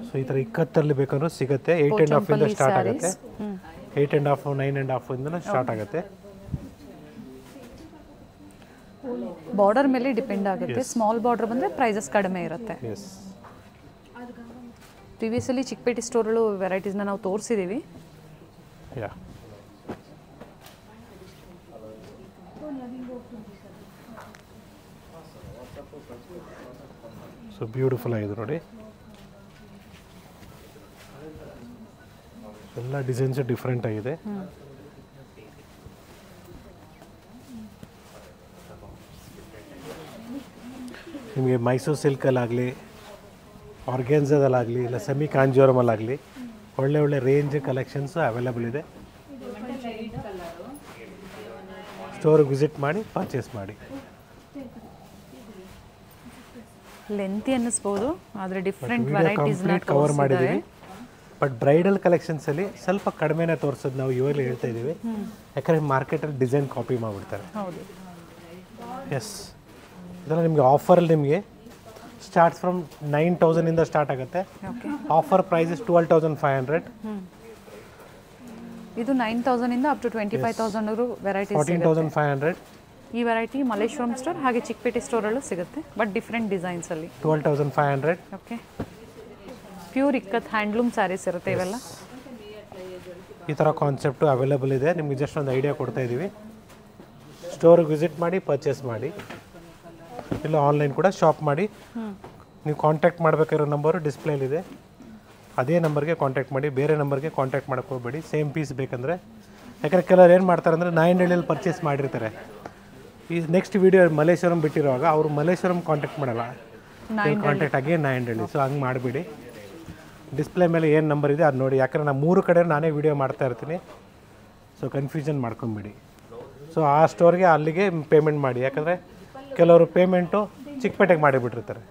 ಸೊ ಈ ಥರ ಇಕ್ಕತ್ತಲ್ಲಿ ಬೇಕಾದ್ರೂ ಸಿಗುತ್ತೆ. 8 and half ಇಂದ ಸ್ಟಾರ್ಟ್ ಆಗುತ್ತೆ. 8.5 9.5 ಇಂದ ಸ್ಟಾರ್ಟ್ ಆಗುತ್ತೆ. ಬಾರ್ಡರ್ ಮೇಲೆ ಡಿಪೆಂಡ್ ಆಗುತ್ತೆ. ಸ್ಮಾಲ್ ಬಾರ್ಡರ್ ಬಂದರೆ ಪ್ರೈಸಸ್ ಕಡಿಮೆ ಇರುತ್ತೆ. ಎಸ್, ಪ್ರಿವಿಯಸಲ್ಲಿ ಚಿಕ್ಕಪೇಟೆ ಸ್ಟೋರಲ್ಲೂ ವೆರೈಟೀಸ್ನ ನಾವು ತೋರಿಸಿದ್ದೀವಿ. ಯಾ, ಸೊ ಬ್ಯೂಟಿಫುಲ್ ಆಗಿದೆ ನೋಡಿ. ಎಲ್ಲ ಡಿಸೈನ್ಸ್ ಡಿಫ್ರೆಂಟ್ ಆಗಿದೆ. ನಿಮಗೆ ಮೈಸೂರು ಸಿಲ್ಕಲ್ಲಾಗಲಿ, ಆರ್ಗ್ಯಾನ್ಸದಲ್ಲಾಗಲಿ, ಇಲ್ಲ ಸೆಮಿ ಕಾಂಜೋರಮಲ್ಲಾಗಲಿ ಒಳ್ಳೆ ಒಳ್ಳೆ ರೇಂಜ್ ಕಲೆಕ್ಷನ್ಸು ಅವೈಲಬಲ್ ಇದೆ. ಸ್ಟೋರಿಗೆ ವಿಸಿಟ್ ಮಾಡಿ ಪರ್ಚೇಸ್ ಮಾಡಿ. ಲೆಂತಿ ಅನ್ನಿಸ್ಬೋದು, ಆದರೆ ಡಿಫ್ರೆಂಟ್ ವಿಡಿಯೋ ವೆರೈಟೀಸ್ನ ಕಂಪ್ಲೀಟ್ ಕವರ್ ಮಾಡಿದ್ದೀವಿ. ಬಟ್ ಬ್ರೈಡಲ್ ಕಲೆಕ್ಷನ್ಸಲ್ಲಿ ಸ್ವಲ್ಪ ಕಡಿಮೆನೇ ತೋರಿಸೋದು ನಾವು ಇವಾಗಲೇ ಹೇಳ್ತಾ ಇದ್ದೀವಿ. ಯಾಕಂದರೆ ಮಾರ್ಕೆಟಲ್ಲಿ ಡಿಸೈನ್ ಕಾಪಿ ಮಾಡಿಬಿಡ್ತಾರೆ. ಹೌದು. ಎಸ್, ಇದೆಲ್ಲ ನಿಮಗೆ ಆಫರಲ್ಲಿ ನಿಮಗೆ ಸ್ಟಾರ್ಟ್ಸ್ ಫ್ರಮ್ 9,000 ಇಂದ ಸ್ಟಾರ್ಟ್ ಆಗುತ್ತೆ. Okay, offer price is 12,500. ಇದು 9,000 ಇಂದ ಅಪ್ ಟು 25,000 ವೆರೈಟೀಸ್ ಸಿಗುತ್ತೆ. 14,500. ಈ ವೆರೈಟಿ ಮಲ್ಲೇಶ್ವರಂ ಸ್ಟೋರ್ ಹಾಗೆ ಚಿಕ್ಕಪೇಟೆ ಸ್ಟೋರಲ್ಲೂ ಸಿಗುತ್ತೆ, ಬಟ್ ಡಿಫ್ರೆಂಟ್ ಡಿಸೈನ್ಸಲ್ಲಿ. 12,500. Okay, pure ikat handloom sarees ಇರುತ್ತೆ ಇವೆಲ್ಲ. ಈ ಥರ ಕಾನ್ಸೆಪ್ಟು ಅವೈಲೇಬಲ್ ಇದೆ. ನಿಮಗೆ ಜಸ್ಟ್ ಒಂದು ಐಡಿಯಾ ಕೊಡ್ತಾ ಇದ್ದೀವಿ. ಸ್ಟೋರಿಗೆ ವಿಸಿಟ್ ಮಾಡಿ ಪರ್ಚೇಸ್ ಮಾಡಿ, ಇಲ್ಲ ಆನ್ಲೈನ್ ಕೂಡ ಶಾಪ್ ಮಾಡಿ. ನೀವು ಕಾಂಟ್ಯಾಕ್ಟ್ ಮಾಡಬೇಕಾಗಿರೋ ನಂಬರು ಡಿಸ್ಪ್ಲೇಲಿದೆ, ಅದೇ ನಂಬರ್ಗೆ ಕಾಂಟ್ಯಾಕ್ಟ್ ಮಾಡಿ. ಬೇರೆ ನಂಬರ್ಗೆ ಕಾಂಟ್ಯಾಕ್ಟ್ ಮಾಡೋಕ್ಕೆ ಹೋಗಬೇಡಿ ಸೇಮ್ ಪೀಸ್ ಬೇಕಂದರೆ. ಯಾಕಂದರೆ ಕೆಲವರು ಏನು ಮಾಡ್ತಾರೆ ಅಂದರೆ ನಾಯಂಡಹಳ್ಳಿಯಲ್ಲಿ ಪರ್ಚೇಸ್ ಮಾಡಿರ್ತಾರೆ. ಈ ನೆಕ್ಸ್ಟ್ ವೀಡಿಯೋ ಮಲ್ಲೇಶ್ವರಂ ಬಿಟ್ಟಿರುವಾಗ ಅವರು ಮಲ್ಲೇಶ್ವರಂ ಕಾಂಟ್ಯಾಕ್ಟ್ ಮಾಡಲ್ಲ, ಕಾಂಟ್ಯಾಕ್ಟ್ ಆಗಿ ನಾಯಂಡಹಳ್ಳಿ. ಸೊ ಹಂಗೆ ಮಾಡಿಬಿಡಿ. ಡಿಸ್ಪ್ಲೇ ಮೇಲೆ ಏನು ನಂಬರ್ ಇದೆ ಅದು ನೋಡಿ. ಯಾಕಂದರೆ ನಾನು 3 ಕಡೆ ನಾನೇ ವೀಡಿಯೋ ಮಾಡ್ತಾ ಇರ್ತೀನಿ. ಸೊ ಕನ್ಫ್ಯೂಷನ್ ಮಾಡ್ಕೊಂಬಿಡಿ. ಸೊ ಆ ಸ್ಟೋರ್ಗೆ ಅಲ್ಲಿಗೆ ಪೇಮೆಂಟ್ ಮಾಡಿ. ಯಾಕಂದರೆ ಕೆಲವರು ಪೇಮೆಂಟು ಚಿಕ್ಕಪೇಟೆಗೆ ಮಾಡಿಬಿಟ್ಟಿರ್ತಾರೆ.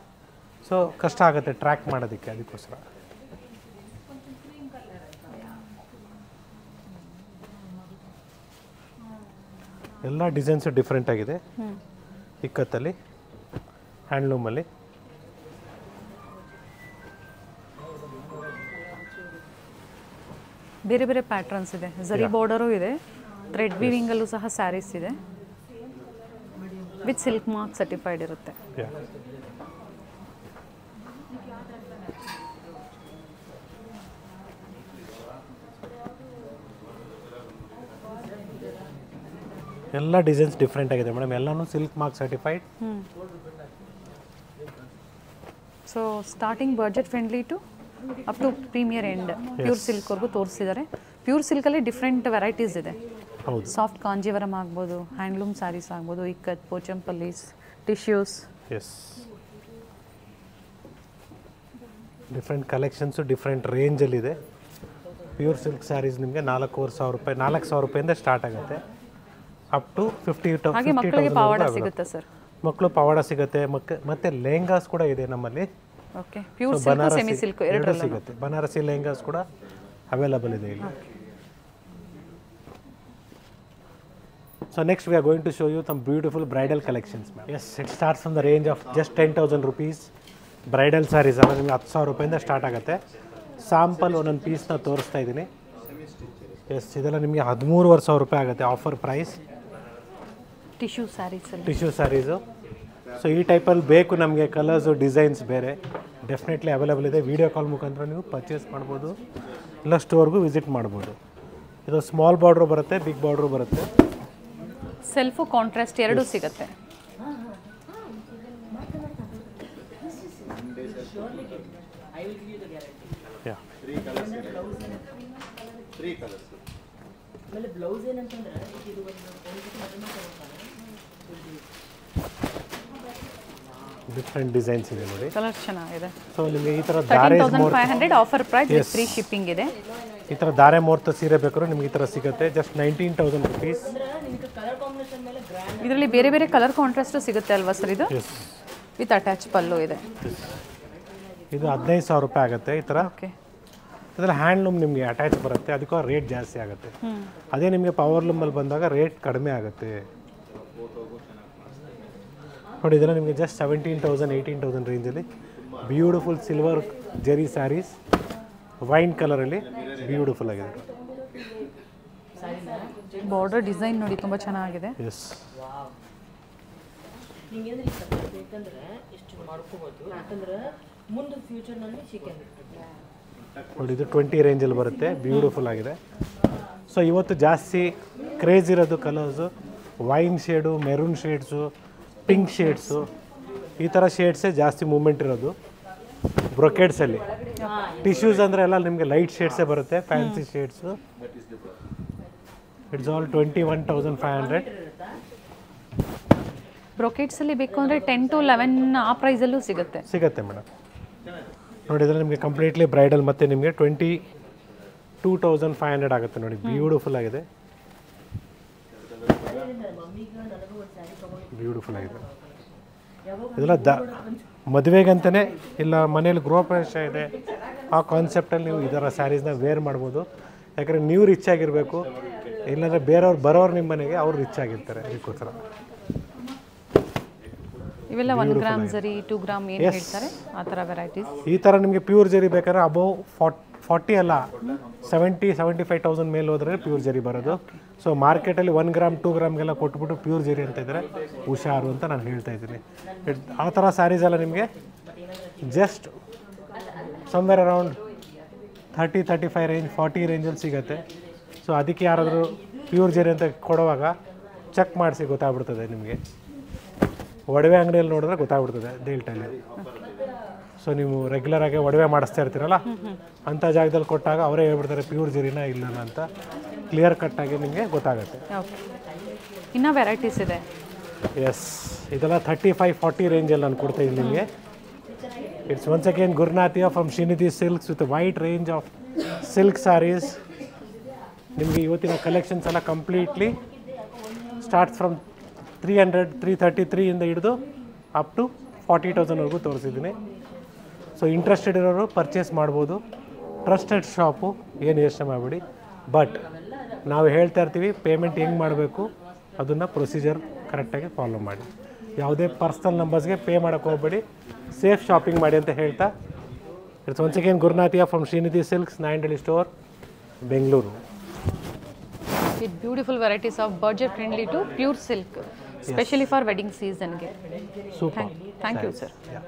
ಸೊ ಕಷ್ಟ ಆಗುತ್ತೆ ಟ್ರ್ಯಾಕ್ ಮಾಡೋದಕ್ಕೆ, ಅದಕ್ಕೋಸ್ಕರ. ಎಲ್ಲ ಡಿಸೈನ್ಸು ಡಿಫ್ರೆಂಟ್ ಆಗಿದೆ. ಇಕ್ಕತ್ತಲ್ಲಿ, ಹ್ಯಾಂಡ್ಲೂಮಲ್ಲಿ. ಬೇರೆ ಬೇರೆ ಪ್ಯಾಟ್ರನ್ಸ್ ಇದೆ. ಝರಿ ಬಾರ್ಡರು ಇದೆ, ಥ್ರೆಡ್ ವೀವಿಂಗಲ್ಲೂ ಸಹ ಸ್ಯಾರೀಸ್ ಇದೆ. ವಿತ್ ಸಿಲ್ಕ್ ಮಾರ್ಕ್ ಸರ್ಟಿಫೈಡ್ ಇರುತ್ತೆ. ಎಲ್ಲ ಡಿಸೈನ್ಸ್ ಡಿಫ್ರೆಂಟ್ ಆಗಿದೆ ಮೇಡಮ್. ಎಲ್ಲನೂ silk mark certified. So starting budget friendly to up to premier end pure ಸಿಲ್ಕ್ವರೆಗೂ ತೋರಿಸಿದ್ದಾರೆ. ಪ್ಯೂರ್ ಸಿಲ್ಕಲ್ಲಿ ಡಿಫ್ರೆಂಟ್ ವೆರೈಟೀಸ್ ಇದೆ. ಹೌದು, ಸಾಫ್ಟ್ ಕಾಂಜೀವರಂ ಆಗ್ಬೋದು, ಹ್ಯಾಂಡ್ಲೂಮ್ ಸ್ಯಾರೀಸ್ ಆಗ್ಬೋದು, ikat, Pochampallis, tissues. Yes, different collections different ರೇಂಜಲ್ಲಿದೆ. ಪ್ಯೂರ್ ಸಿಲ್ಕ್ ಸ್ಯಾರೀಸ್ ನಿಮಗೆ 4,500 ರೂಪಾಯಿ, 4,000 ರೂಪಾಯಿಂದ ಸ್ಟಾರ್ಟ್ ಆಗುತ್ತೆ. Up to 50,000. ಹಾಗೆ ಮಕ್ಕಳಿಗೆ ಪಾವಾಡ ಸಿಗುತ್ತೆ ಸರ್. ಮಕ್ಕಳು ಪವಾಡ ಸಿಗುತ್ತೆ. ಮತ್ತೆ ಲೆಹಂಗಾಸ್ ಕೂಡ ಇದೆ ನಮ್ಮಲ್ಲಿ. Okay, pure silk, semi silk ಎರಡು ಸಿಗುತ್ತೆ. ಬನಾರಸಿ ಲೆಹಂಗಾಸ್ ಕೂಡ ಅವೈಲಬಲ್ ಇದೆ ಇಲ್ಲಿ. So next we are going to show you some beautiful bridal collections, ma'am. Yes, it starts from the range of just 10,000 rupees. Bridal saris ಅಲ್ಲ ನಿಮಗೆ 10,000 ರೂಪಾಯಿಂದ ಸ್ಟಾರ್ಟ್ ಆಗುತ್ತೆ. Sample ಒಂದೊಂದು ಪೀಸ್ನ ತೋರಿಸ್ತಾ ಇದ್ದೀನಿ. ಎಸ್, ಇದೆಲ್ಲ ನಿಮಗೆ 13,500 ರೂಪಾಯಿ ಆಗುತ್ತೆ offer price. Tissue saris. So ಈ ಟೈಪಲ್ಲಿ ಬೇಕು ನಮಗೆ, ಕಲರ್ಸು ಡಿಸೈನ್ಸ್ ಬೇರೆ ಡೆಫಿನೆಟ್ಲಿ ಅವೈಲೇಬಲ್ ಇದೆ. ವೀಡಿಯೋ ಕಾಲ್ ಮುಖಾಂತರ ನೀವು ಪರ್ಚೇಸ್ ಮಾಡ್ಬೋದು, ಇಲ್ಲ ಸ್ಟೋರ್ಗೂ ವಿಸಿಟ್ ಮಾಡ್ಬೋದು. ಇದು ಸ್ಮಾಲ್ ಬಾರ್ಡ್ರು ಬರುತ್ತೆ, ಬಿಗ್ ಬಾರ್ಡ್ರು ಬರುತ್ತೆ. ಸೆಲ್ಫು ಕಾಂಟ್ರಾಸ್ಟ್ ಎರಡೂ ಸಿಗುತ್ತೆ. ಡಿಫ್ರೆಂಟ್ ಡಿಸೈನ್ಸ್ ಇದೆ ನೋಡಿ. ಕಲರ್ ಚೆನ್ನಾಗಿದೆ. ಸೊ ನಿಮಗೆ ಈ ಥರ ಧಾರೆ 13,500 offer price with free shipping ಇದೆ. ಈ ಥರ ಧಾರೆ ಮುಹೂರ್ತ ಸೀರೆ ಬೇಕಾದ್ರೂ ನಿಮ್ಗೆ ಈ ಥರ ಸಿಗುತ್ತೆ. Just 19,000 rupees. ಇದರಲ್ಲಿ ಬೇರೆ ಬೇರೆ ಕಲರ್ ಕಾಂಟ್ರಾಸ್ಟು ಸಿಗುತ್ತೆ ಅಲ್ವಾ ಸರ್? ಇದು ವಿತ್ ಅಟ್ಯಾಚ್ ಪಲ್ಲು ಇದೆ. ಇದು 15,000 ರೂಪಾಯಿ ಆಗುತ್ತೆ ಈ ಥರ. ಓಕೆ, ಇದರಲ್ಲಿ ಹ್ಯಾಂಡ್ಲೂಮ್ ನಿಮಗೆ ಅಟ್ಯಾಚ್ ಬರುತ್ತೆ, ಅದಕ್ಕೂ ರೇಟ್ ಜಾಸ್ತಿ ಆಗುತ್ತೆ. ಅದೇ ನಿಮಗೆ ಪವರ್ಲೂಮಲ್ಲಿ ಬಂದಾಗ ರೇಟ್ ಕಡಿಮೆ ಆಗುತ್ತೆ ನೋಡಿ. ಇದೆಲ್ಲ ನಿಮಗೆ ಜಸ್ಟ್ 17,000 18,000 ರೇಂಜಲ್ಲಿ beautiful silver zari saris, wine ಕಲರಲ್ಲಿ ಬ್ಯೂಟಿಫುಲ್ ಆಗಿದೆ. ಬಾರ್ಡರ್ ಡಿಸೈನ್ ನೋಡಿ ತುಂಬ ಚೆನ್ನಾಗಿದೆ. ಎಸ್ ನಿಂಗೇಂದ್ರೆ ಸಪೋರ್ಟ್ ಬೇಕಂದ್ರೆ ಇಷ್ಟು ಮಾಡ್ಕೋಬೋದು, ಯಾಕಂದ್ರೆ ಮುಂದೆ ಫ್ಯೂಚರ್ನಲ್ಲಿ ಸಿಕ್ಕಂಗೆ ನೋಡಿ ಇದು 20 ರೇಂಜಲ್ಲಿ ಬರುತ್ತೆ, ಬ್ಯೂಟಿಫುಲ್ ಆಗಿದೆ. ಸೊ ಇವತ್ತು ಜಾಸ್ತಿ ಕ್ರೇಜ್ ಇರೋದು colours wine shade, maroon shades, pink shades, ಈ ಥರ ಶೇಡ್ಸೇ ಜಾಸ್ತಿ ಮೂಮೆಂಟ್ ಇರೋದು ಬ್ರೊಕೆಡ್ಸಲ್ಲಿ. ಟಿಶ್ಯೂಸ್ ಅಂದರೆ ಎಲ್ಲ ನಿಮಗೆ ಲೈಟ್ ಶೇಡ್ಸೇ ಬರುತ್ತೆ, ಫ್ಯಾನ್ಸಿ ಶೇಡ್ಸು. It's all 21,500. ಬ್ರೊಕೆಟ್ಸಲ್ಲಿ ಬೇಕು ಅಂದರೆ 10 to 11 ಆ ಪ್ರೈಸಲ್ಲೂ ಸಿಗುತ್ತೆ ಮೇಡಮ್. ನೋಡಿ ಇದರಲ್ಲಿ ನಿಮಗೆ ಕಂಪ್ಲೀಟ್ಲಿ ಬ್ರೈಡಲ್ ಮತ್ತು ನಿಮಗೆ 22,500 ಆಗುತ್ತೆ ನೋಡಿ. ಬ್ಯೂಟಿಫುಲ್ ಆಗಿದೆ, ಬ್ಯೂಟಿಫುಲ್ ಆಗಿದೆ. ಇದೆಲ್ಲ ಮದುವೆಗಂತಲೇ ಇಲ್ಲ ಮನೇಲಿ ಗೃಹ ಪ್ರವೇಶ ಇದೆ ಆ ಕಾನ್ಸೆಪ್ಟಲ್ಲಿ ನೀವು ಇದರ ಸ್ಯಾರೀಸ್ನ ವೇರ್ ಮಾಡ್ಬೋದು. ಯಾಕಂದರೆ ನೀವು ರಿಚ್ ಆಗಿರಬೇಕು, ಇಲ್ಲಾಂದರೆ ಬೇರೆಯವ್ರು ಬರೋರು ನಿಮ್ಮ ಮನೆಗೆ ಅವ್ರು ರಿಚ್ ಆಗಿರ್ತಾರೆ. ಅದಕ್ಕೋಸ್ಕರ ಇವೆಲ್ಲ 1 ಗ್ರಾಮ್ ಜರಿ 2 ಗ್ರಾಮ್ ಏನು ಹೇಳ್ತಾರೆ ಆ ಥರ ವೆರೈಟೀಸ್. ಈ ಥರ ನಿಮಗೆ ಪ್ಯೂರ್ ಜರಿ ಬೇಕಾದ್ರೆ ಅಬೌವ್ 40 ಅಲ್ಲ 70-75,000 ಮೇಲೆ ಹೋದ್ರೆ ಪ್ಯೂರ್ ಜರಿ ಬರೋದು. ಸೊ ಮಾರ್ಕೆಟಲ್ಲಿ 1 ಗ್ರಾಮ್ 2 ಗ್ರಾಮ್ಗೆಲ್ಲ ಕೊಟ್ಬಿಟ್ಟು ಪ್ಯೂರ್ ಜರಿ ಅಂತ ಇದ್ದರೆ ಹುಷಾರು ಅಂತ ನಾನು ಹೇಳ್ತಾ ಇದ್ದೀನಿ. ಆ ಥರ ಸ್ಯಾರೀಸ್ ಎಲ್ಲ ನಿಮಗೆ ಜಸ್ಟ್ ಸಮ್ವೇರ್ ಅರೌಂಡ್ 30-35 ರೇಂಜ್ 40 ರೇಂಜಲ್ಲಿ ಸಿಗುತ್ತೆ. ಸೊ ಅದಕ್ಕೆ ಯಾರಾದರೂ ಪ್ಯೂರ್ ಜರಿ ಅಂತ ಕೊಡುವಾಗ ಚೆಕ್ ಮಾಡಿಸಿ ಗೊತ್ತಾಗ್ಬಿಡ್ತದೆ ನಿಮಗೆ. ಒಡವೆ ಅಂಗಡಿಯಲ್ಲಿ ನೋಡಿದ್ರೆ ಗೊತ್ತಾಗ್ಬಿಡ್ತದೆ ದೇಲ್ಟಲ್ಲಿ. ಸೊ ನೀವು ರೆಗ್ಯುಲರಾಗಿ ಒಡವೆ ಮಾಡಿಸ್ತಾ ಇರ್ತೀರಲ್ಲ, ಅಂಥ ಜಾಗದಲ್ಲಿ ಕೊಟ್ಟಾಗ ಅವರೇ ಹೇಳ್ಬಿಡ್ತಾರೆ ಪ್ಯೂರ್ ಜರಿನ ಇಲ್ಲ ಅಂತ. ಕ್ಲಿಯರ್ ಕಟ್ಟಾಗಿ ನಿಮಗೆ ಗೊತ್ತಾಗುತ್ತೆ. ಓಕೆ, ಇನ್ನೂ ವೆರೈಟೀಸ್ ಇದೆ. ಎಸ್, ಇದೆಲ್ಲ 35-40 ರೇಂಜಲ್ಲಿ ನಾನು ಕೊಡ್ತಾಯಿದ್ದೀನಿ ನಿಮಗೆ. ಇಟ್ಸ್ ಒನ್ಸ್ ಅಗೇನ್ ಗುರುನಾಥಿಯ from Shrinidhi silks with wide range of silk sarees. ನಿಮಗೆ ಇವತ್ತಿನ ಕಲೆಕ್ಷನ್ಸ್ ಎಲ್ಲ ಕಂಪ್ಲೀಟ್ಲಿ ಸ್ಟಾರ್ಟ್ಸ್ ಫ್ರಮ್ 333 ಇಂದ ಹಿಡಿದು ಅಪ್ ಟು 40,000ವರೆಗೂ ತೋರಿಸಿದ್ದೀನಿ. ಸೊ ಇಂಟ್ರೆಸ್ಟೆಡ್ ಇರೋರು ಪರ್ಚೇಸ್ ಮಾಡ್ಬೋದು. ಟ್ರಸ್ಟೆಡ್ ಶಾಪು, ಏನು ಯೋಚನೆ ಮಾಡಬೇಡಿ. ಬಟ್ ನಾವು ಹೇಳ್ತಾ ಇರ್ತೀವಿ ಪೇಮೆಂಟ್ ಹೆಂಗೆ ಮಾಡಬೇಕು ಅದನ್ನು ಪ್ರೊಸೀಜರ್ ಕರೆಕ್ಟಾಗಿ ಫಾಲೋ ಮಾಡಿ. ಯಾವುದೇ ಪರ್ಸ್ನಲ್ ನಂಬರ್ಸ್ಗೆ ಪೇ ಮಾಡೋಕ್ಕೆ ಹೋಗಬೇಡಿ, ಸೇಫ್ ಶಾಪಿಂಗ್ ಮಾಡಿ ಅಂತ ಹೇಳ್ತಾ, ಇಟ್ಸ್ ಒನ್ಸ್ ಅಗೇನ್ ಗುರುನಾಥಿಯ from Shrinidhi silks, Nayandahalli store, Bengaluru. With beautiful varieties of budget friendly to pure silk, specially for wedding ಸೀಸನ್ಗೆ. Super, thank you sir. Yeah.